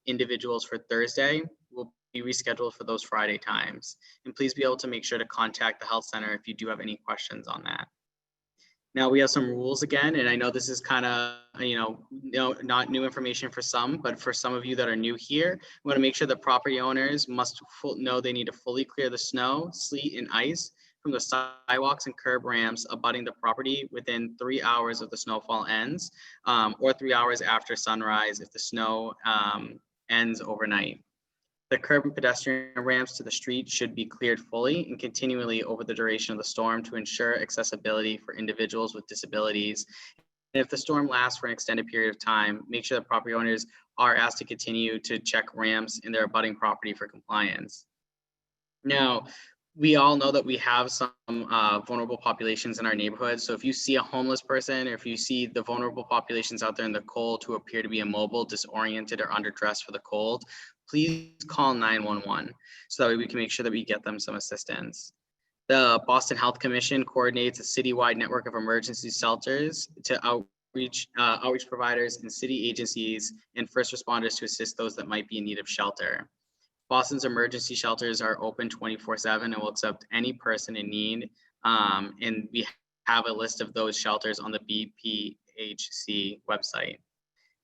individuals for Thursday will be rescheduled for those Friday times. And please be able to make sure to contact the health center if you do have any questions on that. Now we have some rules again, and I know this is kind of, not new information for some, but for some of you that are new here, we want to make sure that property owners must know they need to fully clear the snow, sleet, and ice from the sidewalks and curb ramps abutting the property within 3 hours of the snowfall ends, or 3 hours after sunrise if the snow ends overnight. The curb and pedestrian ramps to the street should be cleared fully and continually over the duration of the storm to ensure accessibility for individuals with disabilities. And if the storm lasts for an extended period of time, make sure that property owners are asked to continue to check ramps in their abutting property for compliance. Now, we all know that we have some vulnerable populations in our neighborhood. So if you see a homeless person, or if you see the vulnerable populations out there in the cold who appear to be immobile, disoriented, or underdressed for the cold, please call 911 so that way we can make sure that we get them some assistance. The Boston Health Commission coordinates a citywide network of emergency shelters to outreach providers and city agencies and first responders to assist those that might be in need of shelter. Boston's emergency shelters are open 24/7 and will accept any person in need. And we have a list of those shelters on the BPHC website.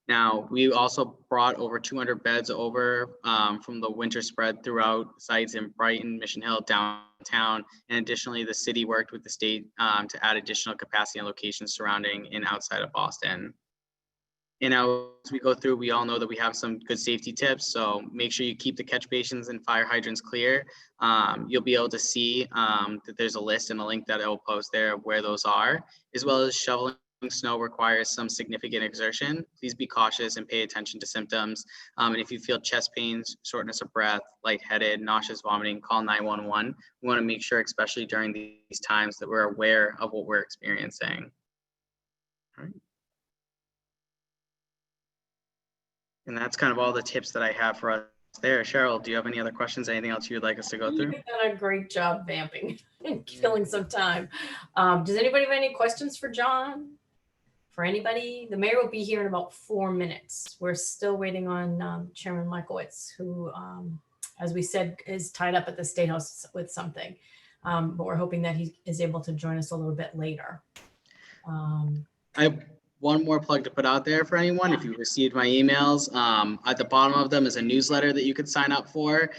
Now, we also brought over 200 beds over from the winter spread throughout sites in Brighton, Mission Hill, downtown. And additionally, the city worked with the state to add additional capacity in locations surrounding and outside of Boston. And now as we go through, we all know that we have some good safety tips. So make sure you keep the catch basins and fire hydrants clear. You'll be able to see that there's a list and a link that I will post there of where those are, as well as shoveling snow requires some significant exertion. Please be cautious and pay attention to symptoms. And if you feel chest pains, shortness of breath, lightheaded, nauseous, vomiting, call 911. We want to make sure, especially during these times, that we're aware of what we're experiencing. All right. And that's kind of all the tips that I have for us there. Cheryl, do you have any other questions? Anything else you'd like us to go through? You've done a great job vamping and killing some time. Does anybody have any questions for John? For anybody? The mayor will be here in about 4 minutes. We're still waiting on Chairman Michaelwitz, who, as we said, is tied up at the State House with something. But we're hoping that he is able to join us a little bit later. I have one more plug to put out there for anyone. If you received my emails, at the bottom of them is a newsletter that you could sign up for.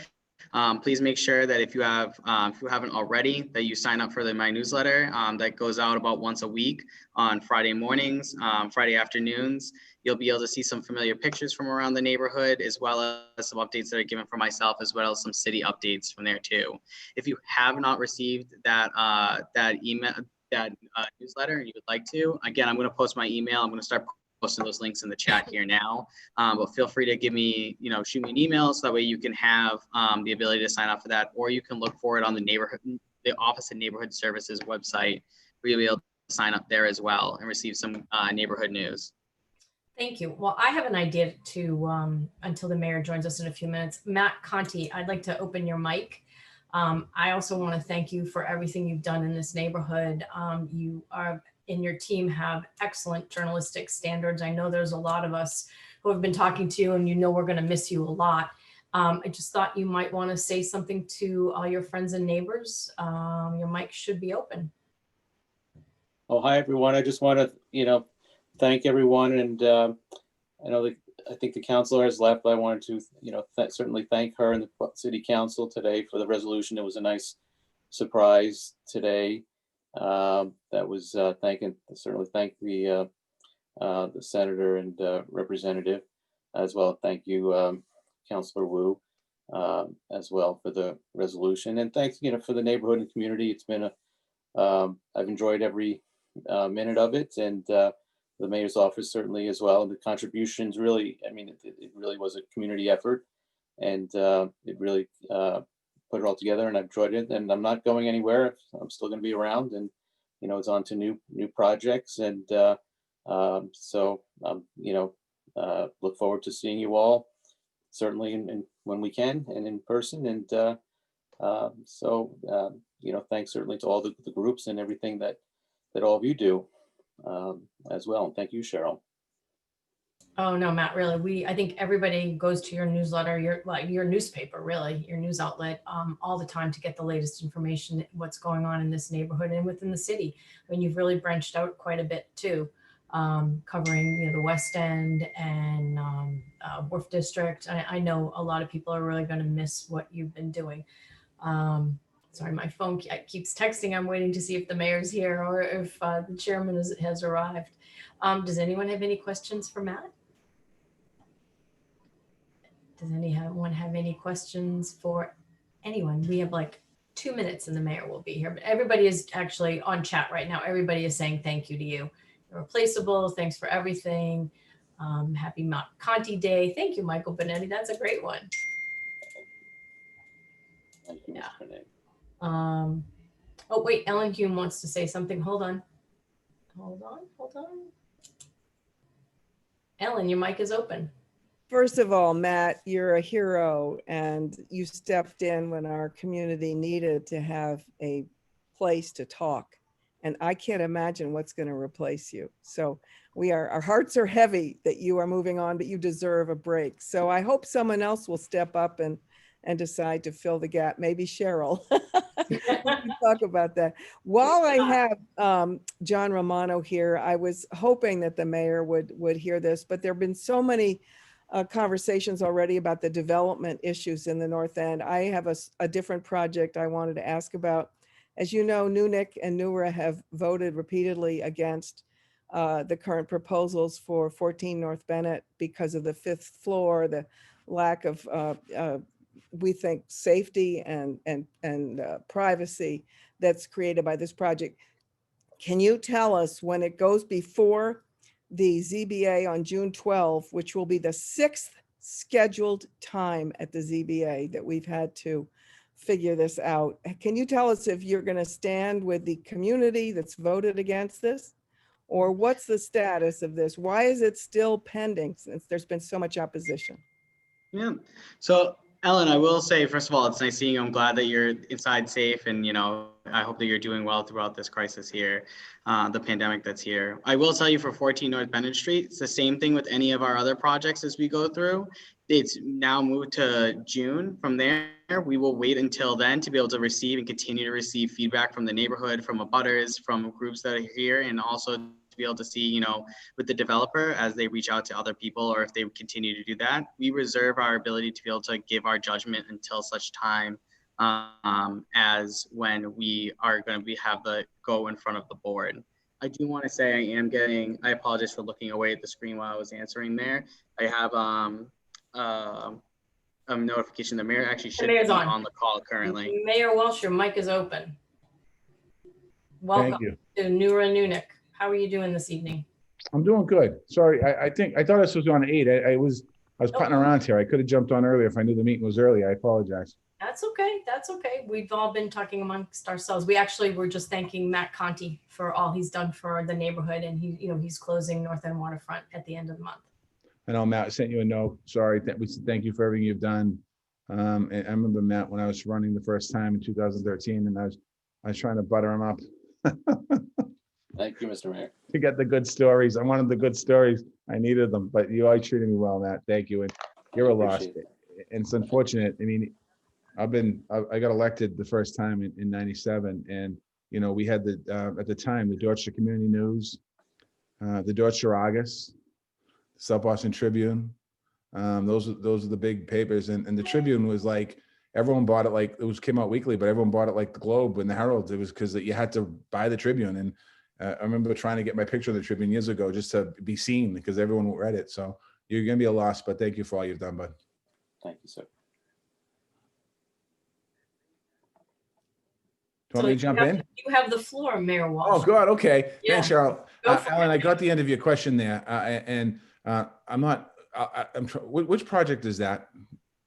Please make sure that if you haven't already, that you sign up for my newsletter that goes out about once a week on Friday mornings, Friday afternoons. You'll be able to see some familiar pictures from around the newsletter, as well as some updates that are given for myself, as well as some city updates from there too. If you have not received that newsletter and you would like to, again, I'm going to post my email. I'm going to start posting those links in the chat here now, but feel free to give me, shoot me an email so that way you can have the ability to sign up for that, or you can look for it on the Office of Neighborhood Services website, where you'll be able to sign up there as well and receive some neighborhood news. Thank you. Well, I have an idea to, until the mayor joins us in a few minutes. Matt Conti, I'd like to open your mic. I also want to thank you for everything you've done in this neighborhood. You are and your team have excellent journalistic standards. I know there's a lot of us who have been talking to you, and we're going to miss you a lot. I just thought you might want to say something to all your friends and neighbors. Your mic should be open. Oh, hi, everyone. I just want to, thank everyone. And I think the councilor has left, but I wanted to, certainly thank her and the city council today for the resolution. It was a nice surprise today. That was certainly thank the the senator and representative as well. Thank you, Councilor Wu, as well for the resolution. And thanks, for the neighborhood and community. It's been I've enjoyed every minute of it, and the mayor's office certainly as well. The contributions really, it really was a community effort, and it really put it all together, and I've enjoyed it. And I'm not going anywhere. I'm still going to be around, and it's on to new projects. And look forward to seeing you all, certainly when we can and in person. And thanks certainly to all the groups and everything that all of you do as well. And thank you, Cheryl. Oh no, Matt, really, I think everybody goes to your newsletter, your newspaper, really, your news outlet, all the time to get the latest information, what's going on in this neighborhood and within the city. I mean, you've really branched out quite a bit too, covering the West End and Wharf District. I know a lot of people are really going to miss what you've been doing. Sorry, my phone keeps texting. I'm waiting to see if the mayor's here or if the chairman has arrived. Does anyone have any questions for Matt? Does anyone have any questions for anyone? We have like 2 minutes and the mayor will be here, but everybody is actually on chat right now. Everybody is saying thank you to you. You're replaceable. Thanks for everything. Happy Mount Conti Day. Thank you, Michael Benetti. That's a great one. Thank you, Yeah. Mr. Benetti. Oh, wait, Ellen Hume wants to say something. Hold on. Ellen, your mic is open. First of all, Matt, you're a hero, and you stepped in when our community needed to have a place to talk. And I can't imagine what's going to replace you. So our hearts are heavy that you are moving on, but you deserve a break. So I hope someone else will step up and decide to fill the gap. Maybe Cheryl. We can talk about that. While I have John Romano here, I was hoping that the mayor would hear this, but there have been so many conversations already about the development issues in the North End. I have a different project I wanted to ask about. As you know, NEWNC and NEWRA have voted repeatedly against the current proposals for 14 North Bennett because of the 5th floor, the lack of, we think, safety and privacy that's created by this project. Can you tell us when it goes before the ZBA on June 12, which will be the 6th scheduled time at the ZBA that we've had to figure this out? Can you tell us if you're going to stand with the community that's voted against this, or what's the status of this? Why is it still pending since there's been so much opposition? Yeah. So Ellen, I will say, first of all, it's nice seeing you. I'm glad that you're inside safe, and I hope that you're doing well throughout this crisis here, the pandemic that's here. I will tell you, for 14 North Bennett Street, it's the same thing with any of our other projects as we go through. It's now moved to June. From there, we will wait until then to be able to receive and continue to receive feedback from the neighborhood, from abutters, from groups that are here, and also to be able to see, with the developer as they reach out to other people, or if they continue to do that. We reserve our ability to be able to give our judgment until such time as when we are going to have the go in front of the board. I do want to say I apologize for looking away at the screen while I was answering there. I have a notification. The mayor actually should be on the call currently. Mayor Walsh, your mic is open. Welcome to NEWRA NEWNC. How are you doing this evening? I'm doing good. Sorry, I thought this was on 8. I was putting around here. I could have jumped on earlier if I knew the meeting was early. I apologize. That's okay. That's okay. We've all been talking amongst ourselves. We actually were just thanking Matt Conti for all he's done for the neighborhood, and he's closing North End Waterfront at the end of the month. I know Matt sent you a note. Sorry, we said thank you for everything you've done. And I remember Matt when I was running the first time in 2013, and I was trying to butter him up. Thank you, Mr. Mayor. To get the good stories. I wanted the good stories. I needed them, but you always treated me well, Matt. Thank you. And you're a loss. And it's unfortunate. I mean, I got elected the first time in 97. And, we had at the time, the Dorchester Community News, the Dorchester Argus, the South Boston Tribune. Those are the big papers. And the Tribune was like, everyone bought it, like came out weekly, but everyone bought it like the Globe and the Herald. It was because you had to buy the Tribune. I remember trying to get my picture of the Tribune years ago just to be seen because everyone read it. So you're going to be a loss, but thank you for all you've done, bud. Thank you, sir. Do you want me to jump in? You have the floor, Mayor Walsh. Oh, God. Okay. Yeah. Thanks, Cheryl. Go for Alan, it. I got the end of your question there. I'm not, which project is that,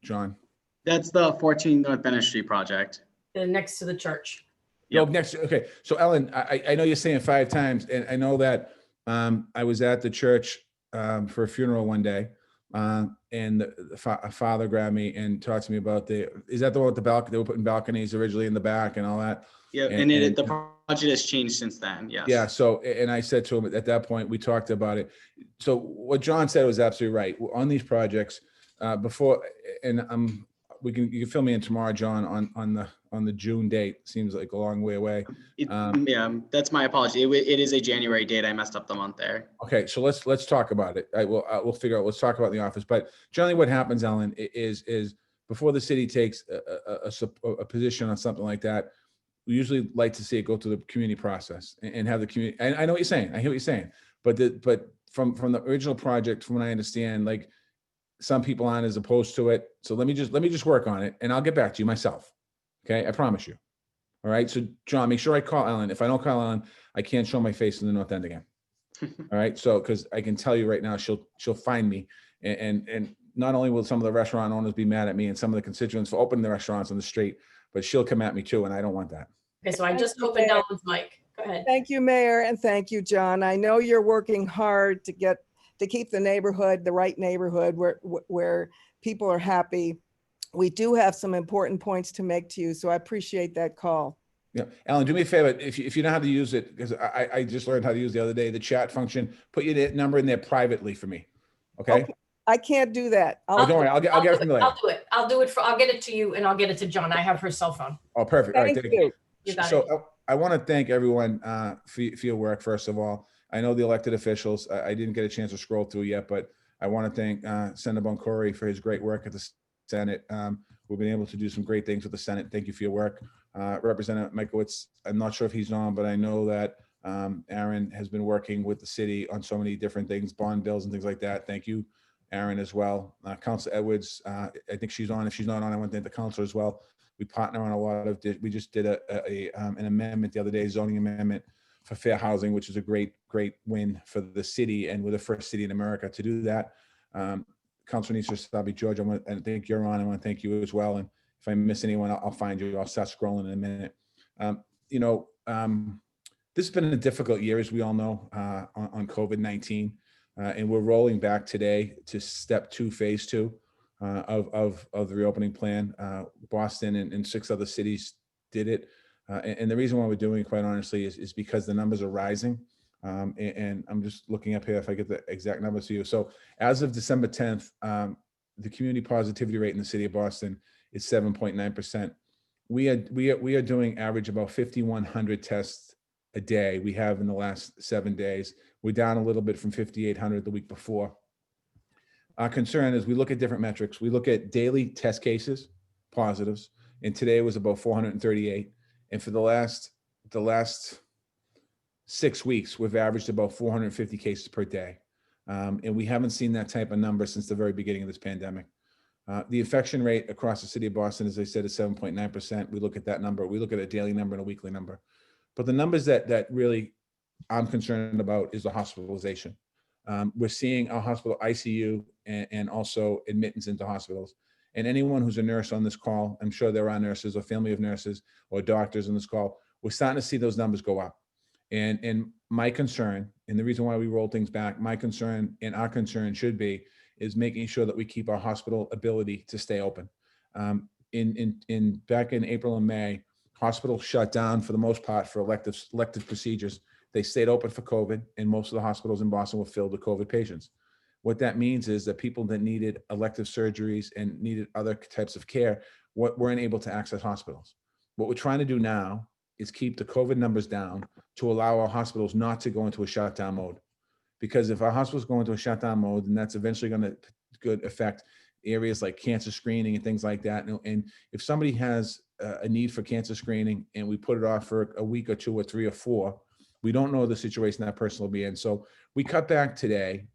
John? That's the 14 North Bennett Street project. Next to the church. Yep. Next. Okay. So Ellen, I know you're saying 5 times, and I know that I was at the church for a funeral one day, and a father grabbed me and talked to me about is that the one with the balcony? They were putting balconies originally in the back and all that. Yeah, and the project has changed since then. Yes. Yeah. So, and I said to him at that point, we talked about it. So what John said was absolutely right. On these projects, before, and you can fill me in tomorrow, John, on the June date. Seems like a long way away. Yeah, that's my apology. It is a January date. I messed up the month there. Okay, so let's talk about it. We'll figure out. Let's talk about the office. But generally, what happens, Ellen, is before the city takes a position on something like that, we usually like to see it go through the community process and have the community. And I know what you're saying. I hear what you're saying. But from the original project, from what I understand, like some people aren't as opposed to it. So let me just work on it, and I'll get back to you myself. Okay, I promise you. All right. So John, make sure I call Ellen. If I don't call Ellen, I can't show my face in the North End again. All right. So because I can tell you right now, she'll find me, and not only will some of the restaurant owners be mad at me and some of the constituents for opening the restaurants on the street, but she'll come at me too, and I don't want that. Okay, so I just opened Ellen's mic. Go ahead. Thank you, Mayor, and thank you, John. I know you're working hard to keep the neighborhood, the right neighborhood where people are happy. We do have some important points to make to you, so I appreciate that call. Yeah, Alan, do me a favor. If you know how to use it, because I just learned how to use the other day, the chat function, put your number in there privately for me. Okay. I can't do that. Don't worry. I'll get it from you later. I'll do it. I'll get it to you, and I'll get it to John. I have her cell phone. Oh, perfect. All right. Thank you. You got it. So I want to thank everyone for your work. First of all, I know the elected officials. I didn't get a chance to scroll through yet, but I want to thank Senator Boncory for his great work at the Senate. We've been able to do some great things with the Senate. Thank you for your work. Representative Michaelwitz, I'm not sure if he's on, but I know that Aaron has been working with the city on so many different things, bond bills and things like that. Thank you, Aaron, as well. Councilor Edwards, I think she's on. If she's not on, I want to thank the councilor as well. We partner on a lot of, we just did an amendment the other day, zoning amendment for fair housing, which is a great win for the city, and we're the first city in America to do that. Councilor Nisa Sabi George, I think you're on. I want to thank you as well. And if I miss anyone, I'll find you. I'll start scrolling in a minute. This has been a difficult year, as we all know, on COVID-19, and we're rolling back today to step 2, phase 2 of the reopening plan. Boston and 6 other cities did it, and the reason why we're doing it, quite honestly, is because the numbers are rising. And I'm just looking up here if I get the exact numbers to you. So as of December 10th, the community positivity rate in the city of Boston is 7.9%. We are doing average about 5,100 tests a day. We have in the last 7 days. We're down a little bit from 5,800 the week before. Our concern is we look at different metrics. We look at daily test cases, positives, and today was about 438. And for the last 6 weeks, we've averaged about 450 cases per day. And we haven't seen that type of number since the very beginning of this pandemic. The infection rate across the city of Boston, as I said, is 7.9%. We look at that number. We look at a daily number and a weekly number. But the numbers that really I'm concerned about is the hospitalization. We're seeing our hospital ICU and also admittance into hospitals. And anyone who's a nurse on this call, I'm sure there are nurses or family of nurses or doctors on this call, we're starting to see those numbers go up. And my concern, and the reason why we roll things back, my concern and our concern should be, is making sure that we keep our hospital ability to stay open. Back in April and May, hospitals shut down for the most part for elective procedures. They stayed open for COVID, and most of the hospitals in Boston were filled with COVID patients. What that means is that people that needed elective surgeries and needed other types of care weren't able to access hospitals. What we're trying to do now is keep the COVID numbers down to allow our hospitals not to go into a shutdown mode. Because if our hospitals go into a shutdown mode, then that's eventually going to affect areas like cancer screening and things like that. And if somebody has a need for cancer screening and we put it off for a week or 2 or 3 or 4, We don't know the situation that person will be in. So we cut back today,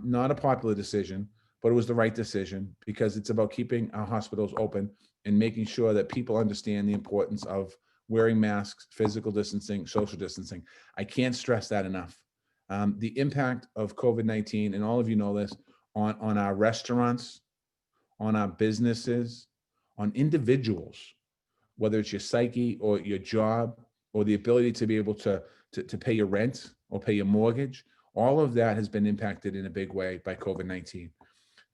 not a popular decision, but it was the right decision because it's about keeping our hospitals open and making sure that people understand the importance of wearing masks, physical distancing, social distancing. I can't stress that enough. The impact of COVID-19, and all of you know this, on our restaurants, on our businesses, on individuals, whether it's your psyche or your job or the ability to be able to pay your rent or pay your mortgage, all of that has been impacted in a big way by COVID-19.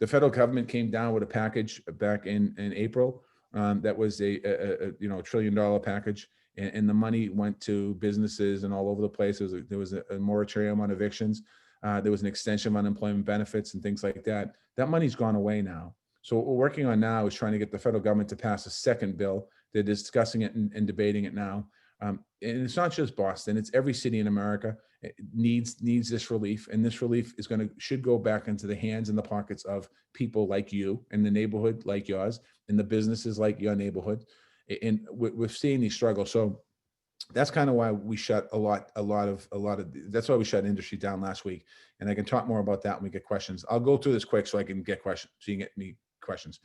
The federal government came down with a package back in April that was a $1 trillion package, and the money went to businesses and all over the place. There was a moratorium on evictions. There was an extension of unemployment benefits and things like that. That money's gone away now. So what we're working on now is trying to get the federal government to pass a second bill. They're discussing it and debating it now. And it's not just Boston, it's every city in America. It needs this relief, and this relief should go back into the hands and the pockets of people like you in the neighborhood like yours, in the businesses like your neighborhood. And we're seeing these struggles. So that's kind of why we shut that's why we shut industry down last week. And I can talk more about that when we get questions. I'll go through this quick so I can get questions, so you can get me questions.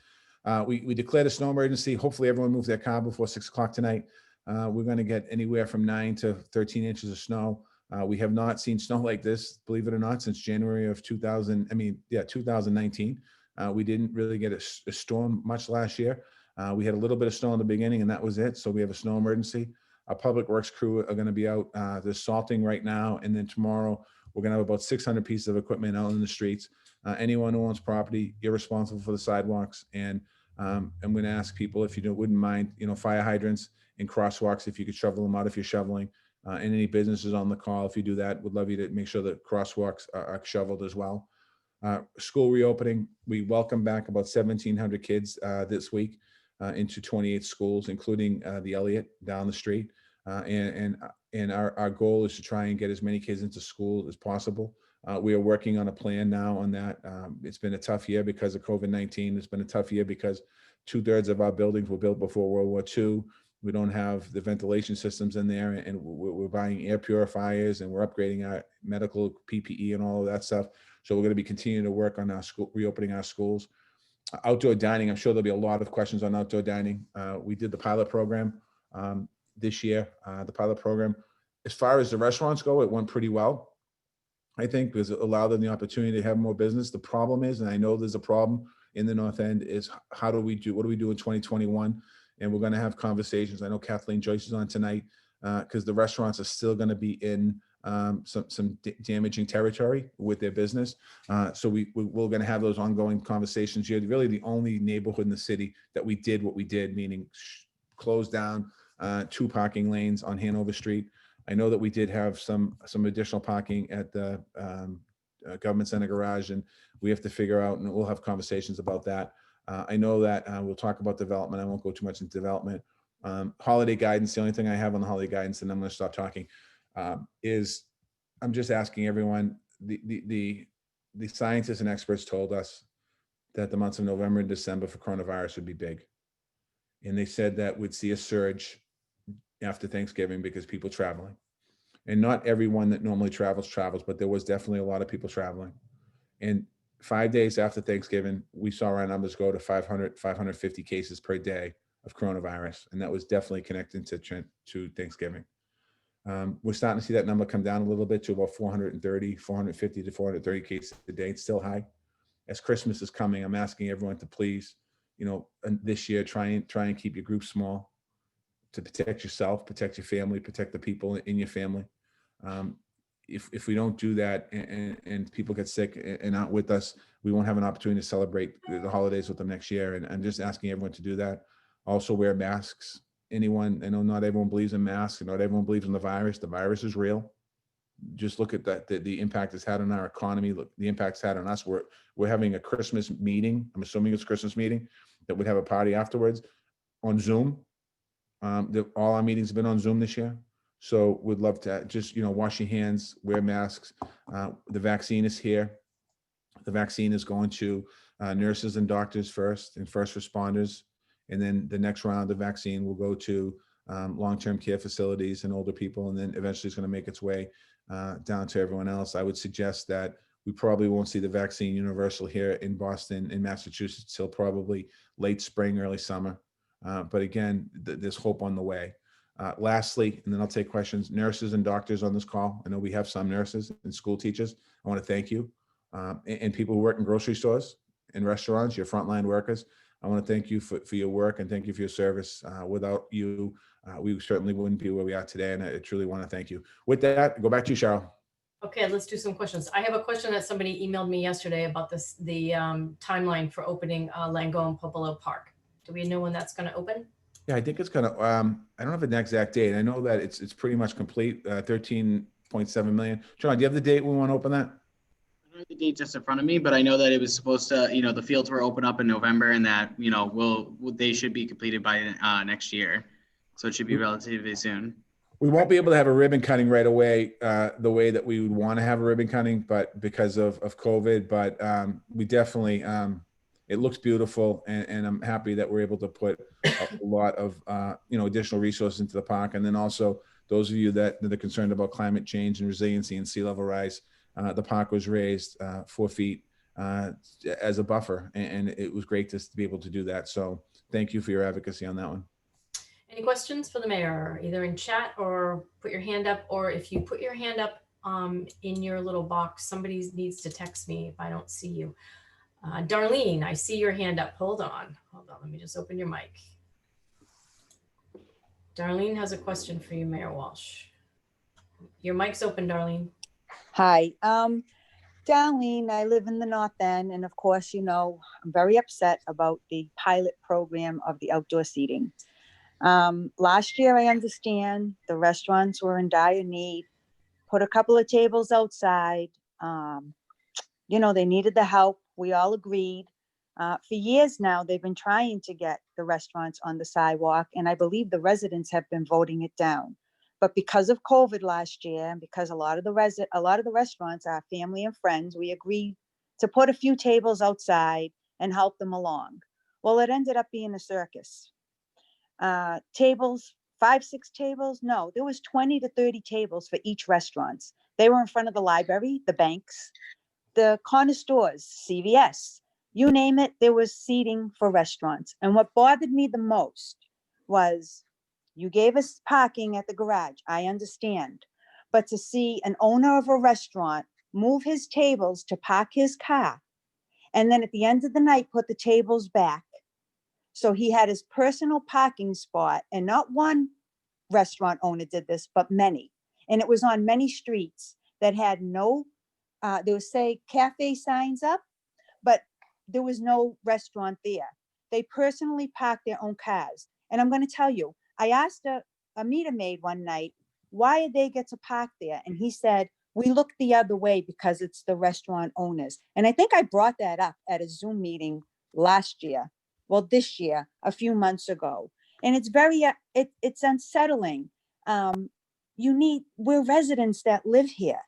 We declared a snow emergency. Hopefully everyone moves their car before 6 o'clock tonight. We're going to get anywhere from 9 to 13 inches of snow. We have not seen snow like this, believe it or not, since January of 2019. We didn't really get a storm much last year. We had a little bit of snow in the beginning and that was it. So we have a snow emergency. Our public works crew are going to be out. They're salting right now. And then tomorrow we're going to have about 600 pieces of equipment out in the streets. Anyone who owns property, you're responsible for the sidewalks. And I'm going to ask people if you wouldn't mind, fire hydrants and crosswalks, if you could shovel them out if you're shoveling. And any businesses on the call, if you do that, would love you to make sure that crosswalks are shoveled as well. School reopening, we welcome back about 1,700 kids this week into 28 schools, including the Elliott down the street. And our goal is to try and get as many kids into school as possible. We are working on a plan now on that. It's been a tough year because of COVID-19. It's been a tough year because 2/3 of our buildings were built before World War II. We don't have the ventilation systems in there, and we're buying air purifiers, and we're upgrading our medical PPE and all of that stuff. So we're going to be continuing to work on our school, reopening our schools. Outdoor dining, I'm sure there'll be a lot of questions on outdoor dining. We did the pilot program this year. The pilot program, as far as the restaurants go, it went pretty well, I think, because it allowed them the opportunity to have more business. The problem is, and I know there's a problem in the North End, is what do we do in 2021? And we're going to have conversations. I know Kathleen Joyce is on tonight because the restaurants are still going to be in some damaging territory with their business. So we're going to have those ongoing conversations. You're really the only neighborhood in the city that we did what we did, meaning close down 2 parking lanes on Hanover Street. I know that we did have some additional parking at the government center garage, and we have to figure out, and we'll have conversations about that. I know that we'll talk about development. I won't go too much into development. Holiday guidance, the only thing I have on the holiday guidance, and I'm going to stop talking, is I'm just asking everyone, the scientists and experts told us that the months of November and December for coronavirus would be big. And they said that we'd see a surge after Thanksgiving because people traveling. And not everyone that normally travels, but there was definitely a lot of people traveling. And 5 days after Thanksgiving, we saw our numbers go to 500, 550 cases per day of coronavirus. And that was definitely connected to Thanksgiving. We're starting to see that number come down a little bit to about 450 to 430 cases a day. It's still high. As Christmas is coming, I'm asking everyone to please, this year, try and keep your group small to protect yourself, protect your family, protect the people in your family. If we don't do that and people get sick and aren't with us, we won't have an opportunity to celebrate the holidays with them next year. And I'm just asking everyone to do that. Also wear masks. Anyone, I know not everyone believes in masks, and not everyone believes in the virus. The virus is real. Just look at that, the impact it's had on our economy, look, the impact it's had on us. We're having a Christmas meeting. I'm assuming it's a Christmas meeting that would have a party afterwards on Zoom. All our meetings have been on Zoom this year. So we'd love to just, wash your hands, wear masks. The vaccine is here. The vaccine is going to nurses and doctors first, and first responders. And then the next round of vaccine will go to long-term care facilities and older people, and then eventually it's going to make its way down to everyone else. I would suggest that we probably won't see the vaccine universal here in Boston, in Massachusetts, till probably late spring, early summer. But again, there's hope on the way. Lastly, and then I'll take questions, nurses and doctors on this call. I know we have some nurses and school teachers. I want to thank you. And people who work in grocery stores and restaurants, your frontline workers. I want to thank you for your work and thank you for your service. Without you, we certainly wouldn't be where we are today. And I truly want to thank you. With that, go back to you, Cheryl. Okay, let's do some questions. I have a question that somebody emailed me yesterday about the timeline for opening Langone and Popolo Park. Do we know when that's going to open? Yeah, I think it's gonna. I don't have an exact date. I know that it's pretty much complete. 13.7 million. John, do you have the date we want to open that? I don't have the date just in front of me, but I know that it was supposed to, the fields were open up in November, and that, they should be completed by next year. So it should be relatively soon. We won't be able to have a ribbon cutting right away, the way that we would want to have a ribbon cutting, but because of COVID. But we definitely, it looks beautiful, and I'm happy that we're able to put a lot of additional resources into the park. And then also those of you that are concerned about climate change and resiliency and sea level rise, the park was raised 4 feet as a buffer, and it was great to be able to do that. So thank you for your advocacy on that one. Any questions for the mayor, either in chat or put your hand up, or if you put your hand up in your little box, somebody needs to text me if I don't see you. Darlene, I see your hand up. Hold on. Let me just open your mic. Darlene has a question for you, Mayor Walsh. Your mic's open, Darlene. Hi, Darlene, I live in the North End, and of course, I'm very upset about the pilot program of the outdoor seating. Last year, I understand the restaurants were in dire need, put a couple of tables outside. They needed the help. We all agreed. For years now, they've been trying to get the restaurants on the sidewalk, and I believe the residents have been voting it down. But because of COVID last year, and because a lot of the restaurants are family and friends, we agreed to put a few tables outside and help them along. Well, it ended up being a circus. Tables, 5, 6 tables? No, there was 20 to 30 tables for each restaurant. They were in front of the library, the banks, the corner stores, CVS, you name it, there was seating for restaurants. And what bothered me the most was you gave us parking at the garage, I understand. But to see an owner of a restaurant move his tables to park his car, and then at the end of the night, put the tables back. So he had his personal parking spot, and not one restaurant owner did this, but many. And it was on many streets that had no, there was say cafe signs up, but there was no restaurant there. They personally parked their own cars. And I'm going to tell you, I asked a meter maid one night, why did they get to park there? And he said, we look the other way because it's the restaurant owners. And I think I brought that up at a Zoom meeting last year. Well, this year, a few months ago. And it's very, it's unsettling. We're residents that live here.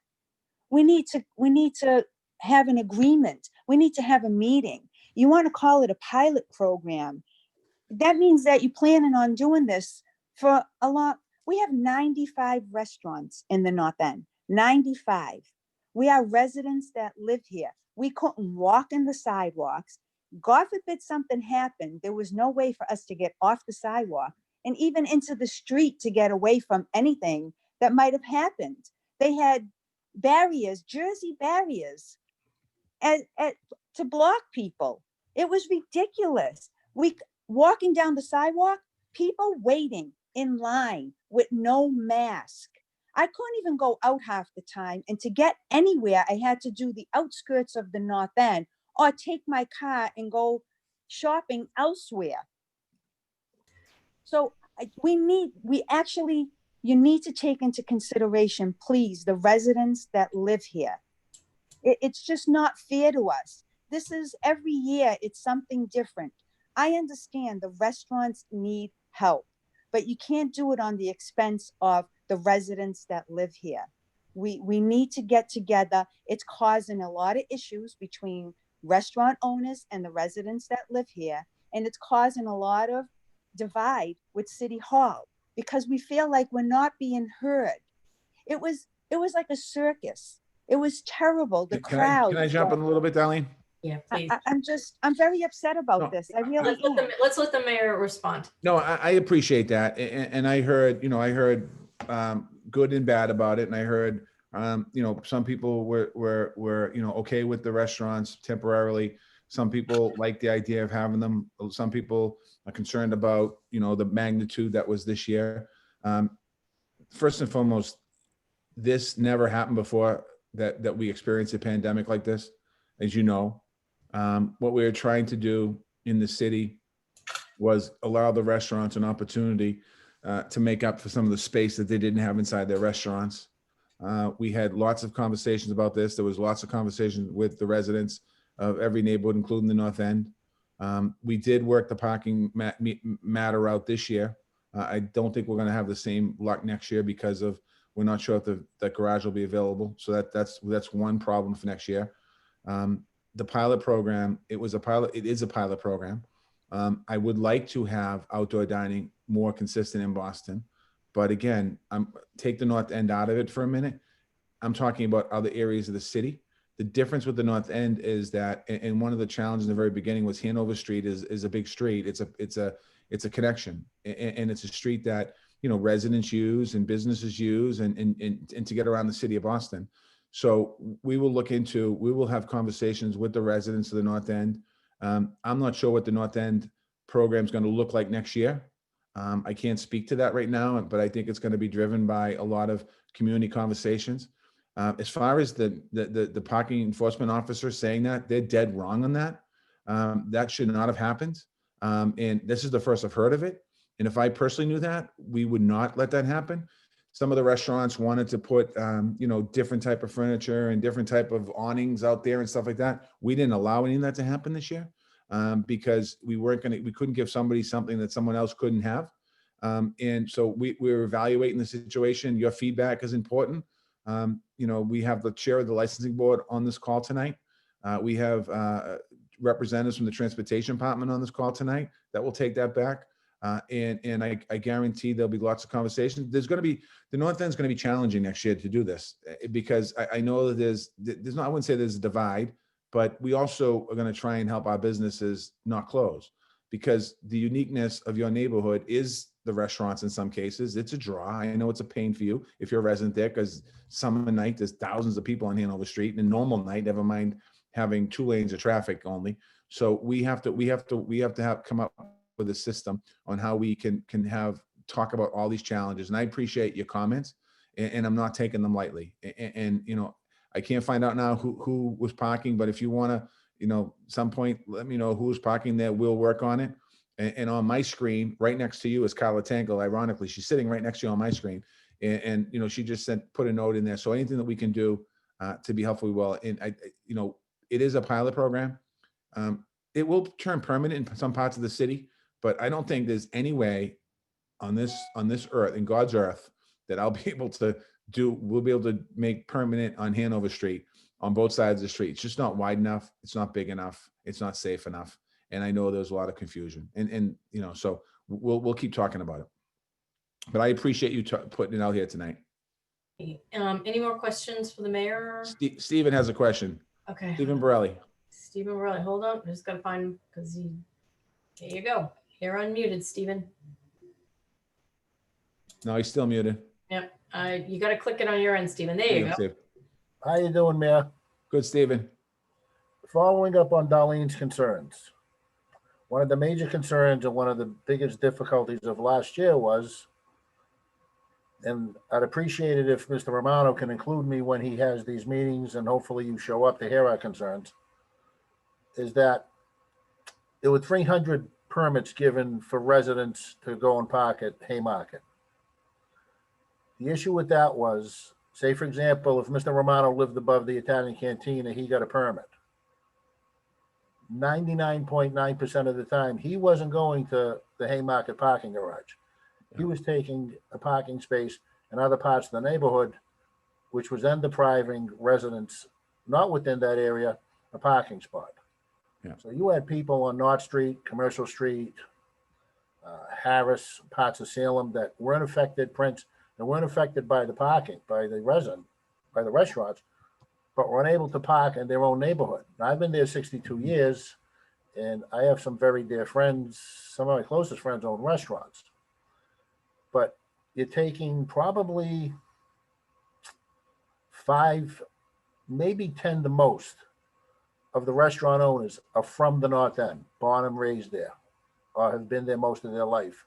We need to have an agreement. We need to have a meeting. You want to call it a pilot program. That means that you're planning on doing this for a lot. We have 95 restaurants in the North End, 95. We are residents that live here. We couldn't walk in the sidewalks. God forbid something happened. There was no way for us to get off the sidewalk and even into the street to get away from anything that might have happened. They had barriers, Jersey barriers, to block people. It was ridiculous. Walking down the sidewalk, people waiting in line with no mask. I couldn't even go out half the time. And to get anywhere, I had to do the outskirts of the North End or take my car and go shopping elsewhere. So you need to take into consideration, please, the residents that live here. It's just not fair to us. This is every year, it's something different. I understand the restaurants need help, but you can't do it on the expense of the residents that live here. We need to get together. It's causing a lot of issues between restaurant owners and the residents that live here. And it's causing a lot of divide with City Hall. because we feel like we're not being heard. It was like a circus. It was terrible. The crowd. Can I jump in a little bit, Darlene? Yeah, please. I'm very upset No. about this. I really am. Let's let the mayor respond. No, I appreciate that. And I heard, good and bad about it. And I heard, some people were, okay with the restaurants temporarily. Some people like the idea of having them. Some people are concerned about, the magnitude that was this year. First and foremost, this never happened before that we experienced a pandemic like this, as you know. What we were trying to do in the city was allow the restaurants an opportunity to make up for some of the space that they didn't have inside their restaurants. We had lots of conversations about this. There was lots of conversations with the residents of every neighborhood, including the North End. We did work the parking matter out this year. I don't think we're going to have the same luck next year because of we're not sure if the garage will be available. So that's one problem for next year. The pilot program, it is a pilot program. I would like to have outdoor dining more consistent in Boston. But again, take the North End out of it for a minute. I'm talking about other areas of the city. The difference with the North End is that, and one of the challenges in the very beginning was Hanover Street is a big street. It's a connection, and it's a street that, residents use and businesses use and to get around the city of Boston. So we will have conversations with the residents of the North End. I'm not sure what the North End program is going to look like next year. I can't speak to that right now, but I think it's going to be driven by a lot of community conversations. As far as the parking enforcement officer saying that, they're dead wrong on that. That should not have happened. And this is the first I've heard of it. And if I personally knew that, we would not let that happen. Some of the restaurants wanted to put, different type of furniture and different type of awnings out there and stuff like that. We didn't allow any of that to happen this year because we couldn't give somebody something that someone else couldn't have. And so we're evaluating the situation. Your feedback is important. We have the chair of the licensing board on this call tonight. We have representatives from the transportation department on this call tonight that will take that back. And I guarantee there'll be lots of conversations. The North End is going to be challenging next year to do this because I know that I wouldn't say there's a divide, but we also are going to try and help our businesses not close because the uniqueness of your neighborhood is the restaurants in some cases. It's a draw. I know it's a pain for you if you're a resident there because summer night there's thousands of people on Hanover Street, and a normal night, never mind having 2 lanes of traffic only. So we have to come up with a system on how we can talk about all these challenges. And I appreciate your comments, and I'm not taking them lightly. And I can't find out now who was parking, but if you want to, some point, let me know who was parking there. We'll work on it. And on my screen, right next to you is Carla Tangle. Ironically, she's sitting right next to you on my screen. And she just put a note in there. So anything that we can do to be helpful, we will. And it is a pilot program. It will turn permanent in some parts of the city, but I don't think there's any way on this earth, in God's earth, that we'll be able to make permanent on Hanover Street on both sides of the street. It's just not wide enough. It's not big enough. It's not safe enough. And I know there's a lot of confusion and so we'll keep talking about it, but I appreciate you putting it out here tonight. Any more questions for the mayor? Stephen has a question. Okay. Stephen Borelli. Stephen Borelli, hold on. I just got to find, because there you go. You're unmuted, Stephen. No, he's still muted. Yep. You got to click it on your end, Stephen. There you go. Steve. How you doing, Mayor? Good, Stephen. Following up on Darlene's concerns, one of the major concerns and one of the biggest difficulties of last year was, and I'd appreciate it if Mr. Romano can include me when he has these meetings, and hopefully you show up to hear our concerns, is that there were 300 permits given for residents to go and park at Haymarket. The issue with that was, say, for example, if Mr. Romano lived above the Italian Cantina, he got a permit. 99.9% of the time, he wasn't going to the Haymarket parking garage. He was taking a parking space in other parts of the neighborhood, which was then depriving residents not within that area a parking spot. Yeah. So you had people on North Street, Commercial Street, Harris, parts of Salem that weren't affected, Prince, and weren't affected by the parking, by the restaurants, but were unable to park in their own neighborhood. Now, I've been there 62 years, and I have some very dear friends, some of my closest friends own restaurants. But you're taking probably 5, maybe 10 the most of the restaurant owners are from the North End, born and raised there, or have been there most of their life.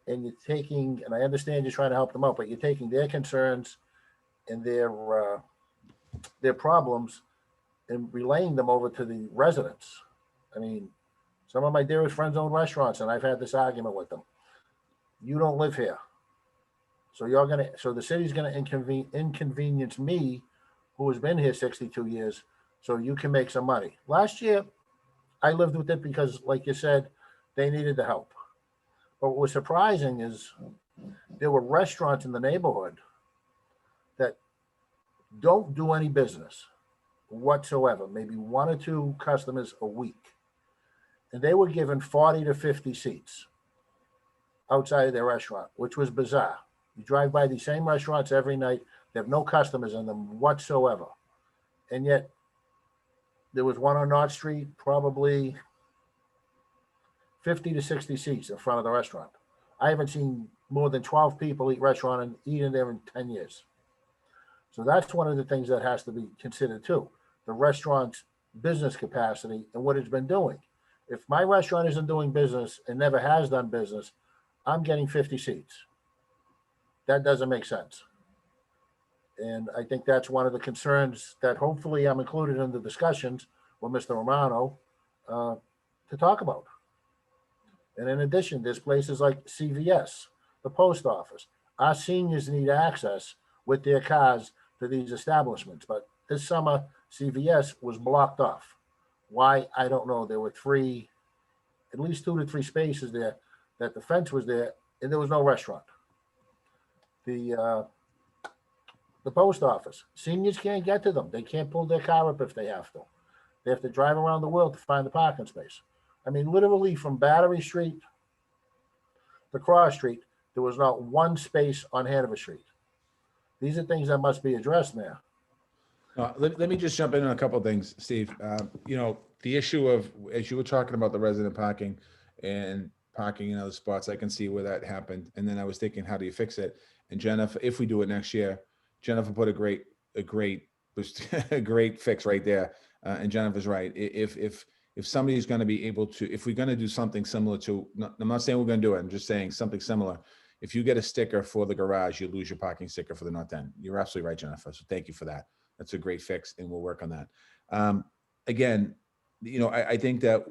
And you're taking, and I understand you're trying to help them out, but you're taking their concerns and their problems and relaying them over to the residents. I mean, some of my dearest friends own restaurants, and I've had this argument with them. You don't live here. So so the city's gonna inconvenience me, who has been here 62 years, so you can make some money. Last year, I lived with it because, like you said, they needed the help. But what was surprising is there were restaurants in the neighborhood that don't do any business whatsoever, maybe 1 or 2 customers a week. And they were given 40 to 50 seats outside of their restaurant, which was bizarre. You drive by these same restaurants every night, they have no customers in them whatsoever. And yet there was one on North Street, probably 50 to 60 seats in front of the restaurant. I haven't seen more than 12 people eat in there in 10 years. So that's one of the things that has to be considered too. The restaurant's business capacity and what it's been doing. If my restaurant isn't doing business and never has done business, I'm getting 50 seats. That doesn't make sense. And I think that's one of the concerns that hopefully I'm included in the discussions with Mr. Romano to talk about. And in addition, there's places like CVS, the post office. Our seniors need access with their cars to these establishments. But this summer, CVS was blocked off. Why? I don't know. There were at least 2 to 3 spaces there that the fence was there and there was no restaurant. The post office, seniors can't get to them. They can't pull their car up if they have to. They have to drive around the world to find the parking space. I mean, literally from Battery Street to Cross Street, there was not 1 space on Hanover Street. These are things that must be addressed now. Let me just jump in on a couple of things, Steve. The issue of, as you were talking about the resident parking and parking in other spots, I can see where that happened. And then I was thinking, how do you fix it? And Jennifer, if we do it next year, Jennifer put a great fix right there. And Jennifer's right. If somebody's going to be able to, if we're going to do something similar to, I'm not saying we're going to do it, I'm just saying something similar. If you get a sticker for the garage, you lose your parking sticker for the North End. You're absolutely right, Jennifer. So thank you for that. That's a great fix, and we'll work on that. Again, I think that